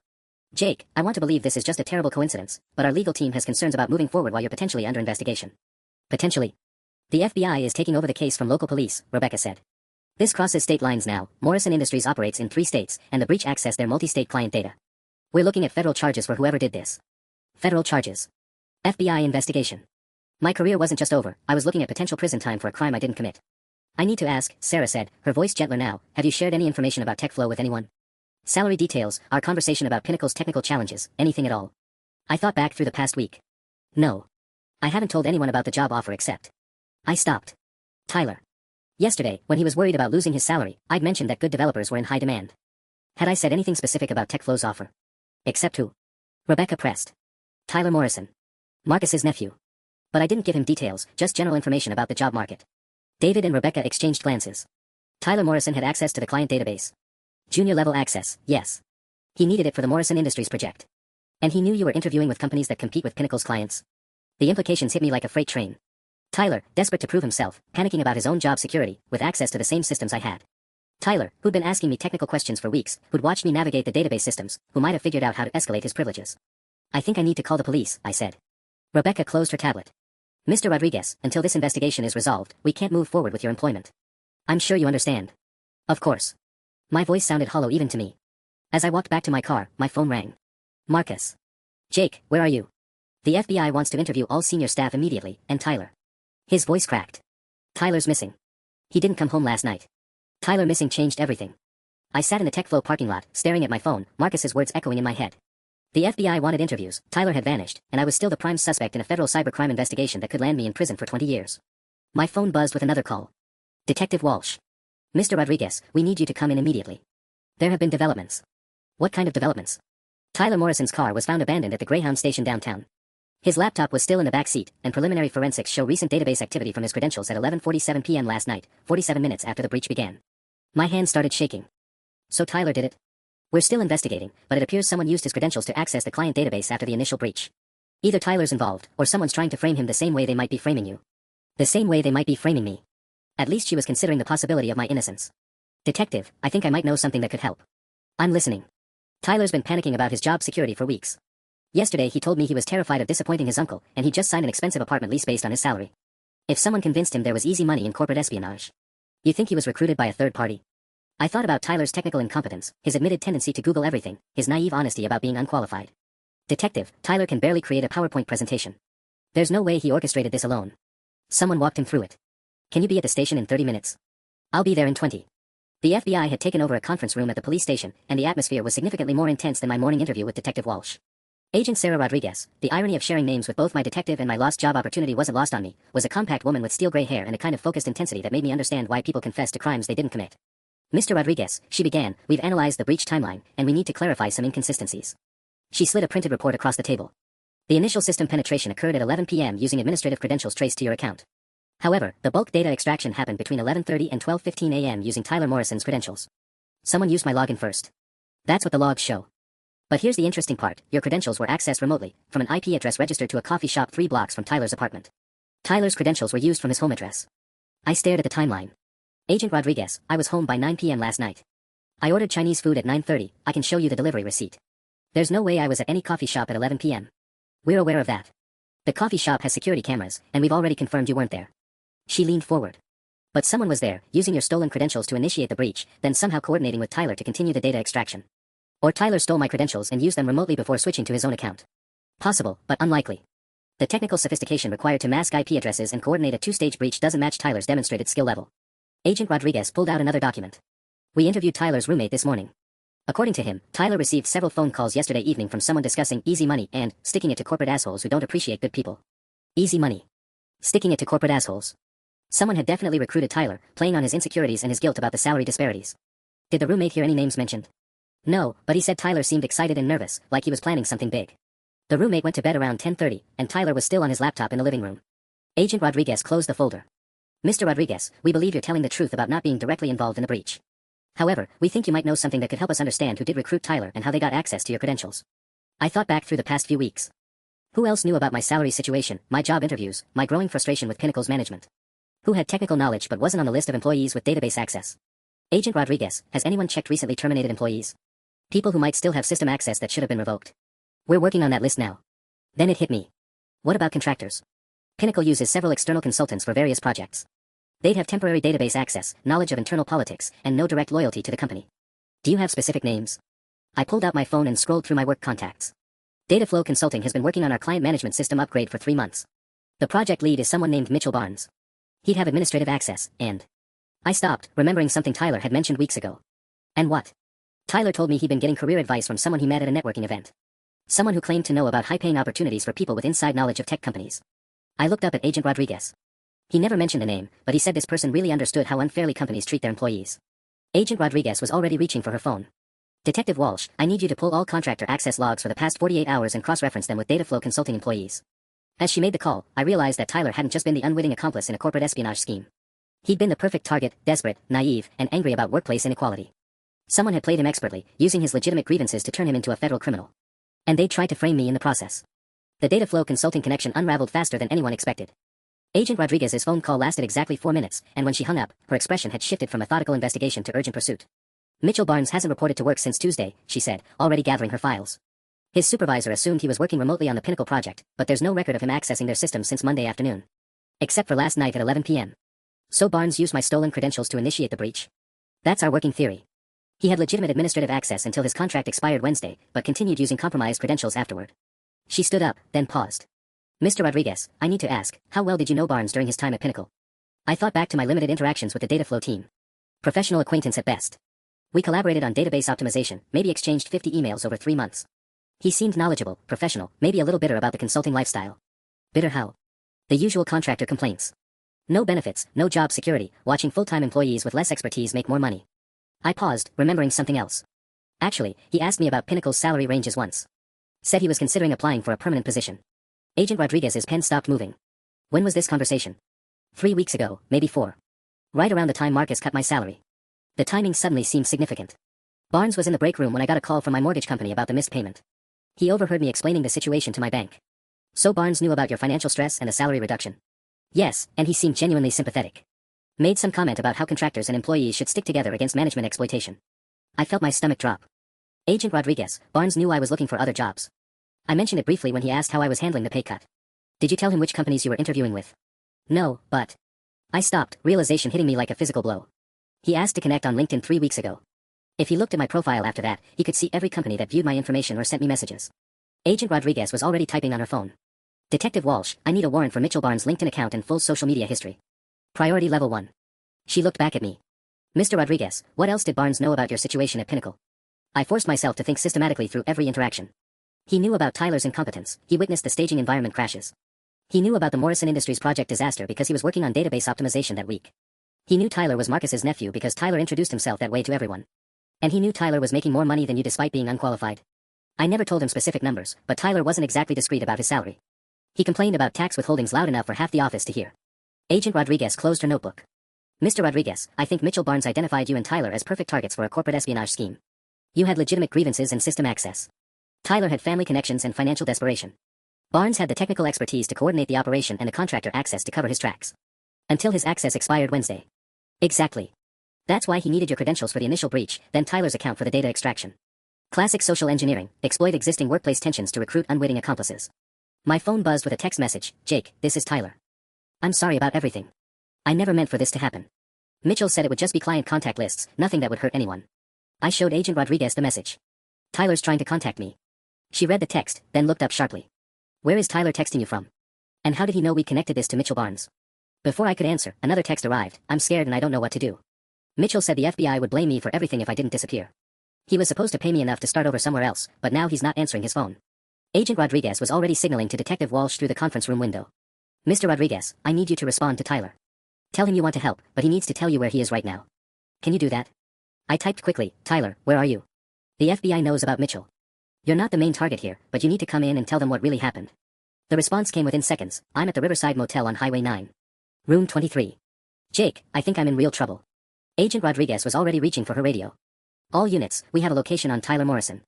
Jake, I want to believe this is just a terrible coincidence, but our legal team has concerns about moving forward while you're potentially under investigation. Potentially. The FBI is taking over the case from local police, Rebecca said. This crosses state lines now. Morrison Industries operates in 3 states, and the breach accessed their multi-state client data. We're looking at federal charges for whoever did this. Federal charges. FBI investigation. My career wasn't just over, I was looking at potential prison time for a crime I didn't commit. I need to ask, Sarah said, her voice gentler now, have you shared any information about TechFlow with anyone? Salary details, our conversation about Pinnacle's technical challenges, anything at all. I thought back through the past week. No. I haven't told anyone about the job offer except. I stopped. Tyler. Yesterday, when he was worried about losing his salary, I'd mentioned that good developers were in high demand. Had I said anything specific about TechFlow's offer? Except who? Rebecca pressed. Tyler Morrison. Marcus's nephew. But I didn't give him details, just general information about the job market. David and Rebecca exchanged glances. Tyler Morrison had access to the client database. Junior-level access, yes. He needed it for the Morrison Industries project. And he knew you were interviewing with companies that compete with Pinnacle's clients. The implications hit me like a freight train. Tyler, desperate to prove himself, panicking about his own job security, with access to the same systems I had. Tyler, who'd been asking me technical questions for weeks, who'd watched me navigate the database systems, who might have figured out how to escalate his privileges. I think I need to call the police, I said. Rebecca closed her tablet. Mr. Rodriguez, until this investigation is resolved, we can't move forward with your employment. I'm sure you understand. Of course. My voice sounded hollow even to me. As I walked back to my car, my phone rang. Marcus. Jake, where are you? The FBI wants to interview all senior staff immediately, and Tyler. His voice cracked. Tyler's missing. He didn't come home last night. Tyler missing changed everything. I sat in the TechFlow parking lot, staring at my phone, Marcus's words echoing in my head. The FBI wanted interviews, Tyler had vanished, and I was still the prime suspect in a federal cybercrime investigation that could land me in prison for 20 years. My phone buzzed with another call. Detective Walsh. Mr. Rodriguez, we need you to come in immediately. There have been developments. What kind of developments? Tyler Morrison's car was found abandoned at the Greyhound station downtown. His laptop was still in the back seat, and preliminary forensics show recent database activity from his credentials at 11:47 p.m. last night, 47 minutes after the breach began. My hand started shaking. So Tyler did it? We're still investigating, but it appears someone used his credentials to access the client database after the initial breach. Either Tyler's involved, or someone's trying to frame him the same way they might be framing you. The same way they might be framing me. At least she was considering the possibility of my innocence. Detective, I think I might know something that could help. I'm listening. Tyler's been panicking about his job security for weeks. Yesterday he told me he was terrified of disappointing his uncle, and he just signed an expensive apartment lease based on his salary. If someone convinced him there was easy money in corporate espionage. You think he was recruited by a third party? I thought about Tyler's technical incompetence, his admitted tendency to Google everything, his naive honesty about being unqualified. Detective, Tyler can barely create a PowerPoint presentation. There's no way he orchestrated this alone. Someone walked him through it. Can you be at the station in 30 minutes? I'll be there in 20. The FBI had taken over a conference room at the police station, and the atmosphere was significantly more intense than my morning interview with Detective Walsh. Agent Sarah Rodriguez, the irony of sharing names with both my detective and my lost job opportunity wasn't lost on me, was a compact woman with steel gray hair and a kind of focused intensity that made me understand why people confess to crimes they didn't commit. Mr. Rodriguez, she began, we've analyzed the breach timeline, and we need to clarify some inconsistencies. She slid a printed report across the table. The initial system penetration occurred at 11 p.m. using administrative credentials traced to your account. However, the bulk data extraction happened between 11:30 and 12:15 a.m. using Tyler Morrison's credentials. Someone used my login first. That's what the logs show. But here's the interesting part, your credentials were accessed remotely, from an IP address registered to a coffee shop 3 blocks from Tyler's apartment. Tyler's credentials were used from his home address. I stared at the timeline. Agent Rodriguez, I was home by 9 p.m. last night. I ordered Chinese food at 9:30, I can show you the delivery receipt. There's no way I was at any coffee shop at 11 p.m. We're aware of that. The coffee shop has security cameras, and we've already confirmed you weren't there. She leaned forward. But someone was there, using your stolen credentials to initiate the breach, then somehow coordinating with Tyler to continue the data extraction. Or Tyler stole my credentials and used them remotely before switching to his own account. Possible, but unlikely. The technical sophistication required to mask IP addresses and coordinate a 2-stage breach doesn't match Tyler's demonstrated skill level. Agent Rodriguez pulled out another document. We interviewed Tyler's roommate this morning. According to him, Tyler received several phone calls yesterday evening from someone discussing easy money and sticking it to corporate assholes who don't appreciate good people. Easy money. Sticking it to corporate assholes. Someone had definitely recruited Tyler, playing on his insecurities and his guilt about the salary disparities. Did the roommate hear any names mentioned? No, but he said Tyler seemed excited and nervous, like he was planning something big. The roommate went to bed around 10:30, and Tyler was still on his laptop in the living room. Agent Rodriguez closed the folder. Mr. Rodriguez, we believe you're telling the truth about not being directly involved in the breach. However, we think you might know something that could help us understand who did recruit Tyler and how they got access to your credentials. I thought back through the past few weeks. Who else knew about my salary situation, my job interviews, my growing frustration with Pinnacle's management? Who had technical knowledge but wasn't on the list of employees with database access? Agent Rodriguez, has anyone checked recently terminated employees? People who might still have system access that should have been revoked. We're working on that list now. Then it hit me. What about contractors? Pinnacle uses several external consultants for various projects. They'd have temporary database access, knowledge of internal politics, and no direct loyalty to the company. Do you have specific names? I pulled out my phone and scrolled through my work contacts. Dataflow Consulting has been working on our client management system upgrade for 3 months. The project lead is someone named Mitchell Barnes. He'd have administrative access, and... I stopped, remembering something Tyler had mentioned weeks ago. And what? Tyler told me he'd been getting career advice from someone he met at a networking event. Someone who claimed to know about high-paying opportunities for people with inside knowledge of tech companies. I looked up at Agent Rodriguez. He never mentioned a name, but he said this person really understood how unfairly companies treat their employees. Agent Rodriguez was already reaching for her phone. Detective Walsh, I need you to pull all contractor access logs for the past 48 hours and cross-reference them with Dataflow Consulting employees. As she made the call, I realized that Tyler hadn't just been the unwitting accomplice in a corporate espionage scheme. He'd been the perfect target, desperate, naive, and angry about workplace inequality. Someone had played him expertly, using his legitimate grievances to turn him into a federal criminal. And they'd tried to frame me in the process. The Dataflow Consulting connection unraveled faster than anyone expected. Agent Rodriguez's phone call lasted exactly 4 minutes, and when she hung up, her expression had shifted from methodical investigation to urgent pursuit. Mitchell Barnes hasn't reported to work since Tuesday, she said, already gathering her files. His supervisor assumed he was working remotely on the Pinnacle project, but there's no record of him accessing their system since Monday afternoon. Except for last night at 11 p.m. So Barnes used my stolen credentials to initiate the breach? That's our working theory. He had legitimate administrative access until his contract expired Wednesday, but continued using compromised credentials afterward. She stood up, then paused. Mr. Rodriguez, I need to ask, how well did you know Barnes during his time at Pinnacle? I thought back to my limited interactions with the Dataflow team. Professional acquaintance at best. We collaborated on database optimization, maybe exchanged 50 emails over 3 months. He seemed knowledgeable, professional, maybe a little bitter about the consulting lifestyle. Bitter how? The usual contractor complaints. No benefits, no job security, watching full-time employees with less expertise make more money. I paused, remembering something else. Actually, he asked me about Pinnacle's salary ranges once. Said he was considering applying for a permanent position. Agent Rodriguez's pen stopped moving. When was this conversation? 3 weeks ago, maybe 4. Right around the time Marcus cut my salary. The timing suddenly seemed significant. Barnes was in the break room when I got a call from my mortgage company about the missed payment. He overheard me explaining the situation to my bank. So Barnes knew about your financial stress and the salary reduction? Yes, and he seemed genuinely sympathetic. Made some comment about how contractors and employees should stick together against management exploitation. I felt my stomach drop. Agent Rodriguez, Barnes knew I was looking for other jobs. I mentioned it briefly when he asked how I was handling the pay cut. Did you tell him which companies you were interviewing with? No, but... I stopped, realization hitting me like a physical blow. He asked to connect on LinkedIn 3 weeks ago. If he looked at my profile after that, he could see every company that viewed my information or sent me messages. Agent Rodriguez was already typing on her phone. Detective Walsh, I need a warrant for Mitchell Barnes' LinkedIn account and full social media history. Priority level 1. She looked back at me. Mr. Rodriguez, what else did Barnes know about your situation at Pinnacle? I forced myself to think systematically through every interaction. He knew about Tyler's incompetence. He witnessed the staging environment crashes. He knew about the Morrison Industries project disaster because he was working on database optimization that week. He knew Tyler was Marcus's nephew because Tyler introduced himself that way to everyone. And he knew Tyler was making more money than you despite being unqualified. I never told him specific numbers, but Tyler wasn't exactly discreet about his salary. He complained about tax withholdings loud enough for half the office to hear. Agent Rodriguez closed her notebook. Mr. Rodriguez, I think Mitchell Barnes identified you and Tyler as perfect targets for a corporate espionage scheme. You had legitimate grievances and system access. Tyler had family connections and financial desperation. Barnes had the technical expertise to coordinate the operation and the contractor access to cover his tracks. Until his access expired Wednesday. Exactly. That's why he needed your credentials for the initial breach, then Tyler's account for the data extraction. Classic social engineering, exploit existing workplace tensions to recruit unwitting accomplices. My phone buzzed with a text message, Jake, this is Tyler. I'm sorry about everything. I never meant for this to happen. Mitchell said it would just be client contact lists, nothing that would hurt anyone. I showed Agent Rodriguez the message. Tyler's trying to contact me. She read the text, then looked up sharply. Where is Tyler texting you from? And how did he know we connected this to Mitchell Barnes? Before I could answer, another text arrived, I'm scared and I don't know what to do. Mitchell said the FBI would blame me for everything if I didn't disappear. He was supposed to pay me enough to start over somewhere else, but now he's not answering his phone. Agent Rodriguez was already signaling to Detective Walsh through the conference room window. Mr. Rodriguez, I need you to respond to Tyler. Tell him you want to help, but he needs to tell you where he is right now. Can you do that? I typed quickly, Tyler, where are you? The FBI knows about Mitchell. You're not the main target here, but you need to come in and tell them what really happened. The response came within seconds. I'm at the Riverside Motel on Highway 9. Room 23. Jake, I think I'm in real trouble. Agent Rodriguez was already reaching for her radio. All units, we have a location on Tyler Morrison.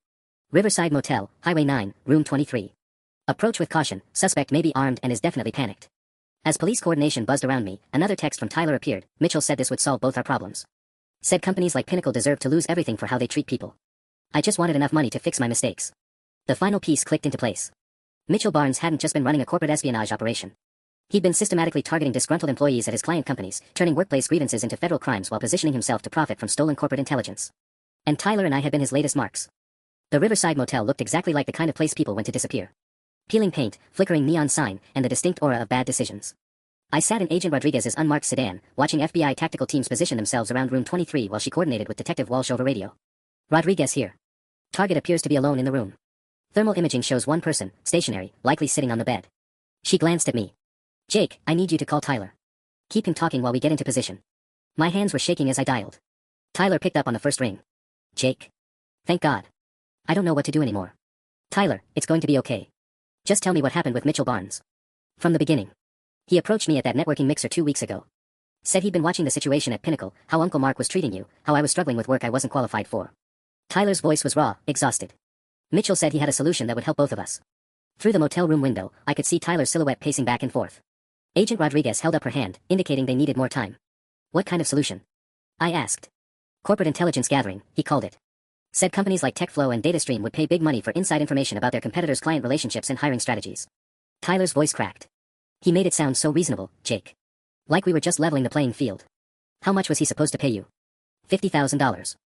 Riverside Motel, Highway 9, Room 23. Approach with caution, suspect may be armed and is definitely panicked. As police coordination buzzed around me, another text from Tyler appeared. Mitchell said this would solve both our problems. Said companies like Pinnacle deserve to lose everything for how they treat people. I just wanted enough money to fix my mistakes. The final piece clicked into place. Mitchell Barnes hadn't just been running a corporate espionage operation. He'd been systematically targeting disgruntled employees at his client companies, turning workplace grievances into federal crimes while positioning himself to profit from stolen corporate intelligence. And Tyler and I had been his latest marks. The Riverside Motel looked exactly like the kind of place people went to disappear. Peeling paint, flickering neon sign, and the distinct aura of bad decisions. I sat in Agent Rodriguez's unmarked sedan, watching FBI tactical teams position themselves around room 23 while she coordinated with Detective Walsh over radio. Rodriguez here. Target appears to be alone in the room. Thermal imaging shows one person, stationary, likely sitting on the bed. She glanced at me. Jake, I need you to call Tyler. Keep him talking while we get into position. My hands were shaking as I dialed. Tyler picked up on the first ring. Jake. Thank God. I don't know what to do anymore. Tyler, it's going to be okay. Just tell me what happened with Mitchell Barnes. From the beginning. He approached me at that networking mixer 2 weeks ago. Said he'd been watching the situation at Pinnacle, how Uncle Mark was treating you, how I was struggling with work I wasn't qualified for. Tyler's voice was raw, exhausted. Mitchell said he had a solution that would help both of us. Through the motel room window, I could see Tyler's silhouette pacing back and forth. Agent Rodriguez held up her hand, indicating they needed more time. What kind of solution? I asked. Corporate intelligence gathering, he called it. Said companies like TechFlow and DataStream would pay big money for inside information about their competitors' client relationships and hiring strategies. Tyler's voice cracked. He made it sound so reasonable, Jake. Like we were just leveling the playing field. How much was he supposed to pay you? $50,000.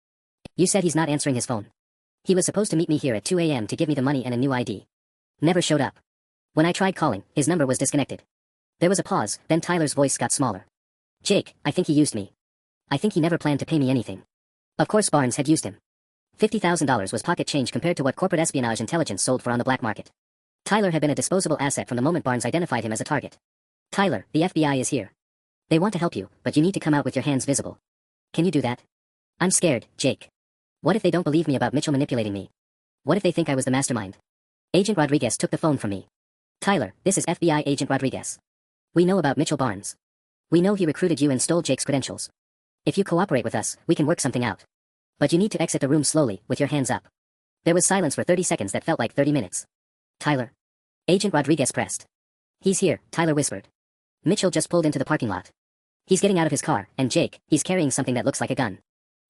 You said he's not answering his phone. He was supposed to meet me here at 2 a.m. to give me the money and a new ID. Never showed up. When I tried calling, his number was disconnected. There was a pause, then Tyler's voice got smaller. Jake, I think he used me. I think he never planned to pay me anything. Of course Barnes had used him. $50,000 was pocket change compared to what corporate espionage intelligence sold for on the black market. Tyler had been a disposable asset from the moment Barnes identified him as a target. Tyler, the FBI is here. They want to help you, but you need to come out with your hands visible. Can you do that? I'm scared, Jake. What if they don't believe me about Mitchell manipulating me? What if they think I was the mastermind? Agent Rodriguez took the phone from me. Tyler, this is FBI Agent Rodriguez. We know about Mitchell Barnes. We know he recruited you and stole Jake's credentials. If you cooperate with us, we can work something out. But you need to exit the room slowly, with your hands up. There was silence for 30 seconds that felt like 30 minutes. Tyler. Agent Rodriguez pressed. He's here, Tyler whispered. Mitchell just pulled into the parking lot. He's getting out of his car, and Jake, he's carrying something that looks like a gun.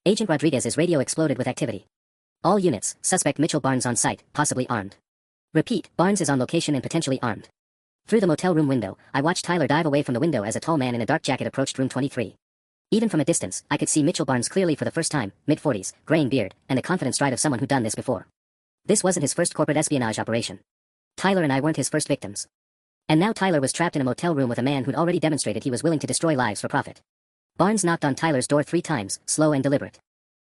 Agent Rodriguez's radio exploded with activity. All units, suspect Mitchell Barnes on site, possibly armed. Repeat, Barnes is on location and potentially armed. Through the motel room window, I watched Tyler dive away from the window as a tall man in a dark jacket approached room 23. Even from a distance, I could see Mitchell Barnes clearly for the first time, mid-40s, graying beard, and the confident stride of someone who'd done this before. This wasn't his first corporate espionage operation. Tyler and I weren't his first victims. And now Tyler was trapped in a motel room with a man who'd already demonstrated he was willing to destroy lives for profit. Barnes knocked on Tyler's door 3 times, slow and deliberate.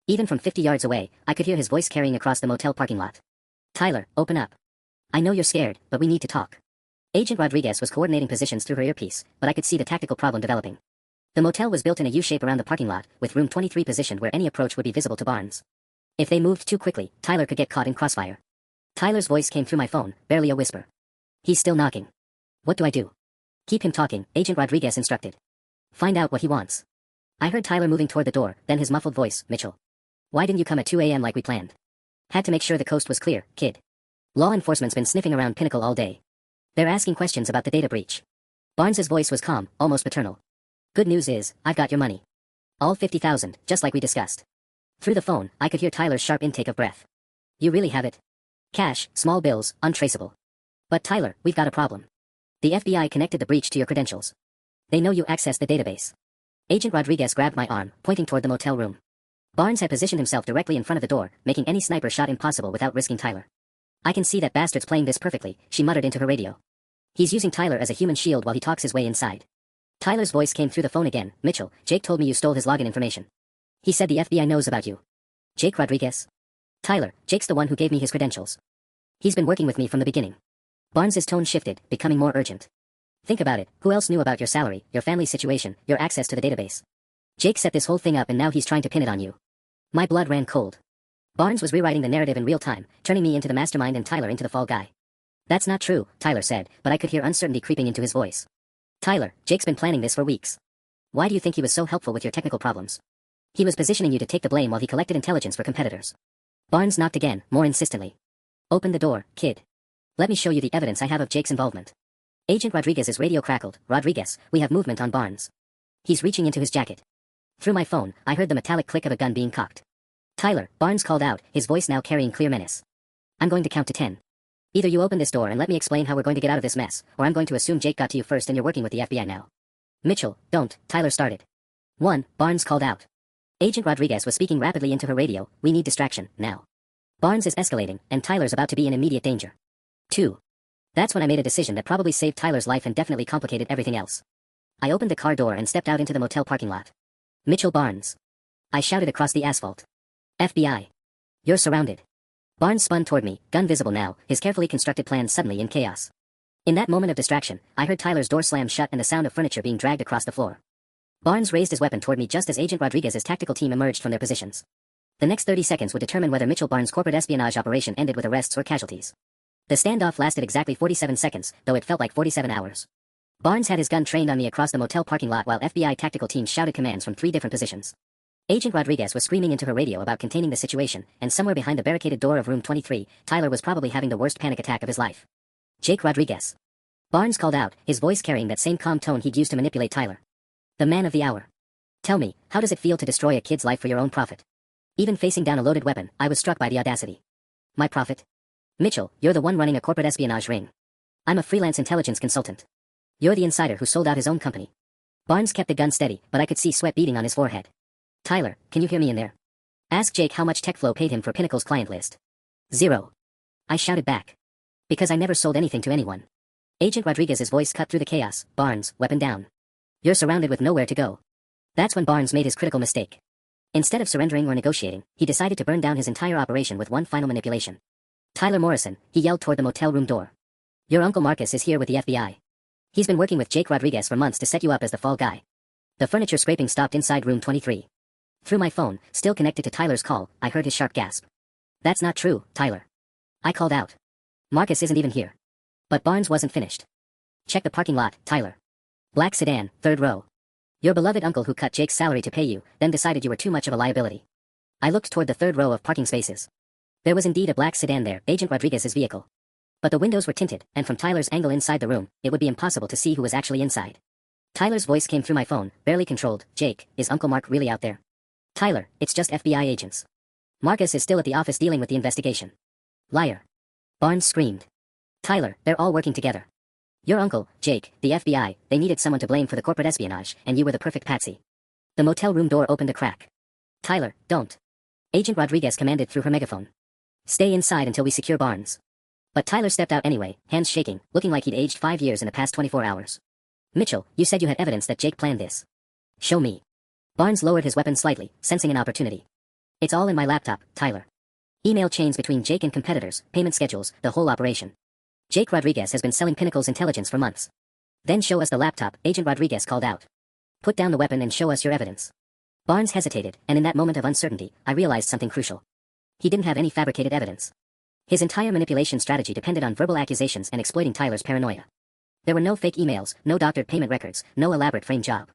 Even from 50 yards away, I could hear his voice carrying across the motel parking lot. Tyler, open up. I know you're scared, but we need to talk. Agent Rodriguez was coordinating positions through her earpiece, but I could see the tactical problem developing. The motel was built in a U-shape around the parking lot, with room 23 positioned where any approach would be visible to Barnes. If they moved too quickly, Tyler could get caught in crossfire. Tyler's voice came through my phone, barely a whisper. He's still knocking. What do I do? Keep him talking, Agent Rodriguez instructed. Find out what he wants. I heard Tyler moving toward the door, then his muffled voice, Mitchell. Why didn't you come at 2 a.m. like we planned? Had to make sure the coast was clear, kid. Law enforcement's been sniffing around Pinnacle all day. They're asking questions about the data breach. Barnes's voice was calm, almost paternal. Good news is, I've got your money. All 50,000, just like we discussed. Through the phone, I could hear Tyler's sharp intake of breath. You really have it? Cash, small bills, untraceable. But Tyler, we've got a problem. The FBI connected the breach to your credentials. They know you accessed the database. Agent Rodriguez grabbed my arm, pointing toward the motel room. Barnes had positioned himself directly in front of the door, making any sniper shot impossible without risking Tyler. I can see that bastard's playing this perfectly, she muttered into her radio. He's using Tyler as a human shield while he talks his way inside. Tyler's voice came through the phone again. Mitchell, Jake told me you stole his login information. He said the FBI knows about you. Jake Rodriguez? Tyler, Jake's the one who gave me his credentials. He's been working with me from the beginning. Barnes's tone shifted, becoming more urgent. Think about it, who else knew about your salary, your family situation, your access to the database? Jake set this whole thing up and now he's trying to pin it on you. My blood ran cold. Barnes was rewriting the narrative in real time, turning me into the mastermind and Tyler into the fall guy. That's not true, Tyler said, but I could hear uncertainty creeping into his voice. Tyler, Jake's been planning this for weeks. Why do you think he was so helpful with your technical problems? He was positioning you to take the blame while he collected intelligence for competitors. Barnes knocked again, more insistently. Open the door, kid. Let me show you the evidence I have of Jake's involvement. Agent Rodriguez's radio crackled. Rodriguez, we have movement on Barnes. He's reaching into his jacket. Through my phone, I heard the metallic click of a gun being cocked. Tyler, Barnes called out, his voice now carrying clear menace. I'm going to count to 10. Either you open this door and let me explain how we're going to get out of this mess, or I'm going to assume Jake got to you first and you're working with the FBI now. Mitchell, don't, Tyler started. 1, Barnes called out. Agent Rodriguez was speaking rapidly into her radio. We need distraction, now. Barnes is escalating, and Tyler's about to be in immediate danger. 2. That's when I made a decision that probably saved Tyler's life and definitely complicated everything else. I opened the car door and stepped out into the motel parking lot. Mitchell Barnes. I shouted across the asphalt. FBI. You're surrounded. Barnes spun toward me, gun visible now, his carefully constructed plan suddenly in chaos. In that moment of distraction, I heard Tyler's door slam shut and the sound of furniture being dragged across the floor. Barnes raised his weapon toward me just as Agent Rodriguez's tactical team emerged from their positions. The next 30 seconds would determine whether Mitchell Barnes' corporate espionage operation ended with arrests or casualties. The standoff lasted exactly 47 seconds, though it felt like 47 hours. Barnes had his gun trained on me across the motel parking lot while FBI tactical teams shouted commands from 3 different positions. Agent Rodriguez was screaming into her radio about containing the situation, and somewhere behind the barricaded door of room 23, Tyler was probably having the worst panic attack of his life. Jake Rodriguez. Barnes called out, his voice carrying that same calm tone he'd used to manipulate Tyler. The man of the hour. Tell me, how does it feel to destroy a kid's life for your own profit? Even facing down a loaded weapon, I was struck by the audacity. My profit? Mitchell, you're the one running a corporate espionage ring. I'm a freelance intelligence consultant. You're the insider who sold out his own company. Barnes kept the gun steady, but I could see sweat beading on his forehead. Tyler, can you hear me in there? Ask Jake how much TechFlow paid him for Pinnacle's client list. 0. I shouted back. Because I never sold anything to anyone. Agent Rodriguez's voice cut through the chaos. Barnes, weapon down. You're surrounded with nowhere to go. That's when Barnes made his critical mistake. Instead of surrendering or negotiating, he decided to burn down his entire operation with one final manipulation. Tyler Morrison, he yelled toward the motel room door. Your Uncle Marcus is here with the FBI. He's been working with Jake Rodriguez for months to set you up as the fall guy. The furniture scraping stopped inside room 23. Through my phone, still connected to Tyler's call, I heard his sharp gasp. That's not true, Tyler. I called out. Marcus isn't even here. But Barnes wasn't finished. Check the parking lot, Tyler. Black sedan, third row. Your beloved uncle who cut Jake's salary to pay you, then decided you were too much of a liability. I looked toward the third row of parking spaces. There was indeed a black sedan there, Agent Rodriguez's vehicle. But the windows were tinted, and from Tyler's angle inside the room, it would be impossible to see who was actually inside. Tyler's voice came through my phone, barely controlled. Jake, is Uncle Mark really out there? Tyler, it's just FBI agents. Marcus is still at the office dealing with the investigation. Liar. Barnes screamed. Tyler, they're all working together. Your uncle, Jake, the FBI, they needed someone to blame for the corporate espionage, and you were the perfect patsy. The motel room door opened a crack. Tyler, don't. Agent Rodriguez commanded through her megaphone. Stay inside until we secure Barnes. But Tyler stepped out anyway, hands shaking, looking like he'd aged 5 years in the past 24 hours. Mitchell, you said you had evidence that Jake planned this. Show me. Barnes lowered his weapon slightly, sensing an opportunity. It's all in my laptop, Tyler. Email chains between Jake and competitors, payment schedules, the whole operation. Jake Rodriguez has been selling Pinnacle's intelligence for months. Then show us the laptop, Agent Rodriguez called out. Put down the weapon and show us your evidence. Barnes hesitated, and in that moment of uncertainty, I realized something crucial. He didn't have any fabricated evidence. His entire manipulation strategy depended on verbal accusations and exploiting Tyler's paranoia. There were no fake emails, no doctored payment records, no elaborate frame job.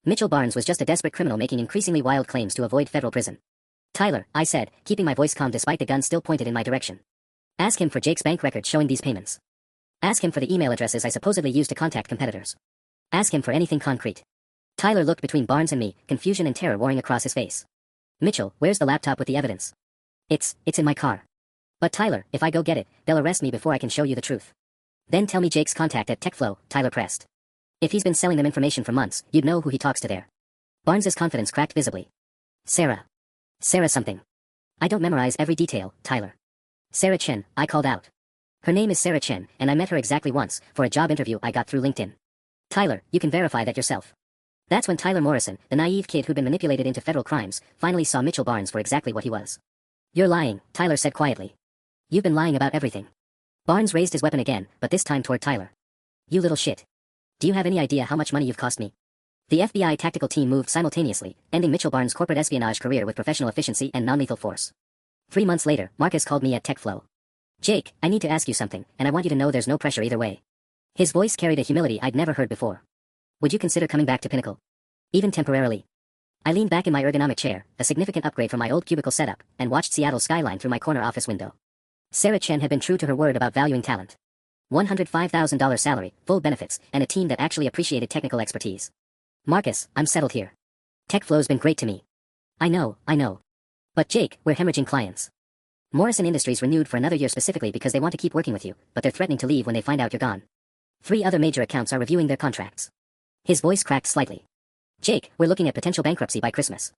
Mitchell Barnes was just a desperate criminal making increasingly wild claims to avoid federal prison. Tyler, I said, keeping my voice calm despite the gun still pointed in my direction. Ask him for Jake's bank records showing these payments. Ask him for the email addresses I supposedly used to contact competitors. Ask him for anything concrete. Tyler looked between Barnes and me, confusion and terror warring across his face. Mitchell, where's the laptop with the evidence? It's in my car. But Tyler, if I go get it, they'll arrest me before I can show you the truth. Then tell me Jake's contact at TechFlow, Tyler pressed. If he's been selling them information for months, you'd know who he talks to there. Barnes's confidence cracked visibly. Sarah something. I don't memorize every detail, Tyler. Sarah Chen, I called out. Her name is Sarah Chen, and I met her exactly once, for a job interview I got through LinkedIn. Tyler, you can verify that yourself. That's when Tyler Morrison, the naive kid who'd been manipulated into federal crimes, finally saw Mitchell Barnes for exactly what he was. You're lying, Tyler said quietly. You've been lying about everything. Barnes raised his weapon again, but this time toward Tyler. You little shit. Do you have any idea how much money you've cost me? The FBI tactical team moved simultaneously, ending Mitchell Barnes' corporate espionage career with professional efficiency and non-lethal force. 3 months later, Marcus called me at TechFlow. Jake, I need to ask you something, and I want you to know there's no pressure either way. His voice carried a humility I'd never heard before. Would you consider coming back to Pinnacle? Even temporarily? I leaned back in my ergonomic chair, a significant upgrade from my old cubicle setup, and watched Seattle's skyline through my corner office window. Sarah Chen had been true to her word about valuing talent. $105,000 salary, full benefits, and a team that actually appreciated technical expertise. Marcus, I'm settled here. TechFlow's been great to me. I know. But Jake, we're hemorrhaging clients. Morrison Industries renewed for another year specifically because they want to keep working with you, but they're threatening to leave when they find out you're gone. 3 other major accounts are reviewing their contracts. His voice cracked slightly. Jake, we're looking at potential bankruptcy by Christmas.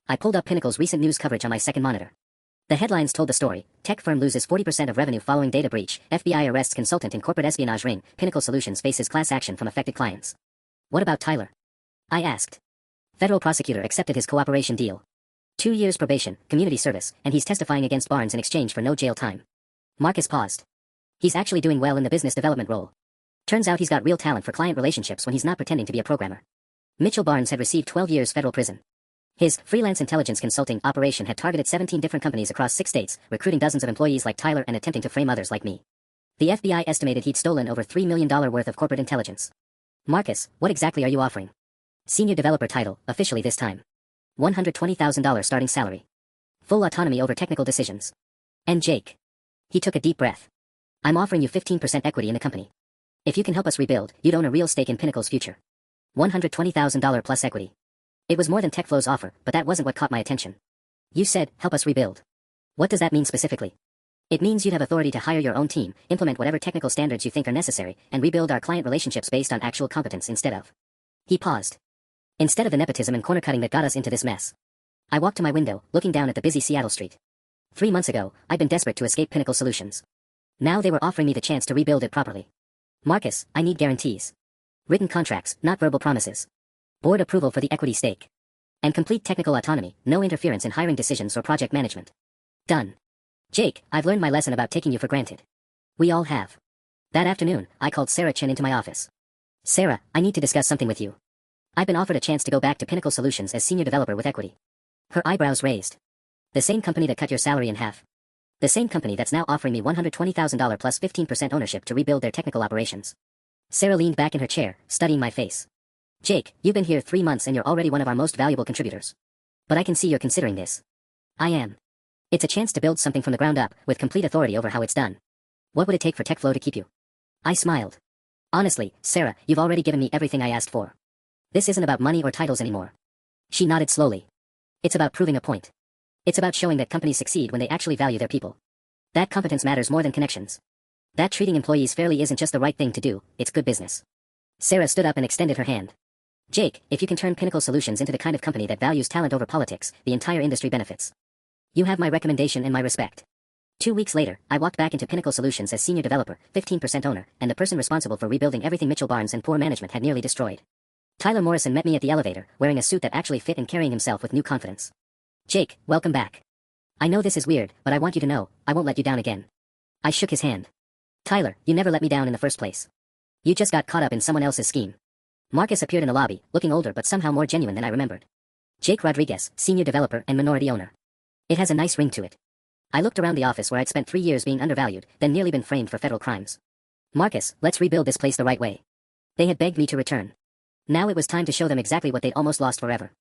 I pulled up Pinnacle's recent news coverage on my second monitor. The headlines told the story. Tech firm loses 40% of revenue following data breach. FBI arrests consultant in corporate espionage ring. Pinnacle Solutions faces class action from affected clients. What about Tyler? I asked. Federal prosecutor accepted his cooperation deal. 2 years probation, community service, and he's testifying against Barnes in exchange for no jail time. Marcus paused. He's actually doing well in the business development role. Turns out he's got real talent for client relationships when he's not pretending to be a programmer. Mitchell Barnes had received 12 years federal prison. His freelance intelligence consulting operation had targeted 17 different companies across 6 states, recruiting dozens of employees like Tyler and attempting to frame others like me. The FBI estimated he'd stolen over $3 million worth of corporate intelligence. Marcus, what exactly are you offering? Senior developer title, officially this time. $120,000 starting salary. Full autonomy over technical decisions. And Jake. He took a deep breath. I'm offering you 15% equity in the company. If you can help us rebuild, you'd own a real stake in Pinnacle's future. $120,000 plus equity. It was more than TechFlow's offer, but that wasn't what caught my attention. You said, help us rebuild. What does that mean specifically? It means you'd have authority to hire your own team, implement whatever technical standards you think are necessary, and rebuild our client relationships based on actual competence instead of. He paused. Instead of the nepotism and corner-cutting that got us into this mess. I walked to my window, looking down at the busy Seattle street. 3 months ago, I'd been desperate to escape Pinnacle Solutions. Now they were offering me the chance to rebuild it properly. Marcus, I need guarantees. Written contracts, not verbal promises. Board approval for the equity stake. And complete technical autonomy, no interference in hiring decisions or project management. Done. Jake, I've learned my lesson about taking you for granted. We all have. That afternoon, I called Sarah Chen into my office. Sarah, I need to discuss something with you. I've been offered a chance to go back to Pinnacle Solutions as senior developer with equity. Her eyebrows raised. The same company that cut your salary in half. The same company that's now offering me $120,000 plus 15% ownership to rebuild their technical operations. Sarah leaned back in her chair, studying my face. Jake, you've been here 3 months and you're already one of our most valuable contributors. But I can see you're considering this. I am. It's a chance to build something from the ground up, with complete authority over how it's done. What would it take for TechFlow to keep you? I smiled. Honestly, Sarah, you've already given me everything I asked for. This isn't about money or titles anymore. She nodded slowly. It's about proving a point. It's about showing that companies succeed when they actually value their people. That competence matters more than connections. That treating employees fairly isn't just the right thing to do, it's good business. Sarah stood up and extended her hand. Jake, if you can turn Pinnacle Solutions into the kind of company that values talent over politics, the entire industry benefits. You have my recommendation and my respect. 2 weeks later, I walked back into Pinnacle Solutions as senior developer, 15% owner, and the person responsible for rebuilding everything Mitchell Barnes and poor management had nearly destroyed. Tyler Morrison met me at the elevator, wearing a suit that actually fit and carrying himself with new confidence. Jake, welcome back. I know this is weird, but I want you to know, I won't let you down again. I shook his hand. Tyler, you never let me down in the first place. You just got caught up in someone else's scheme. Marcus appeared in the lobby, looking older but somehow more genuine than I remembered. Jake Rodriguez, senior developer and minority owner. It has a nice ring to it. I looked around the office where I'd spent 3 years being undervalued, then nearly been framed for federal crimes. Marcus, let's rebuild this place the right way. They had begged me to return. Now it was time to show them exactly what they'd almost lost forever.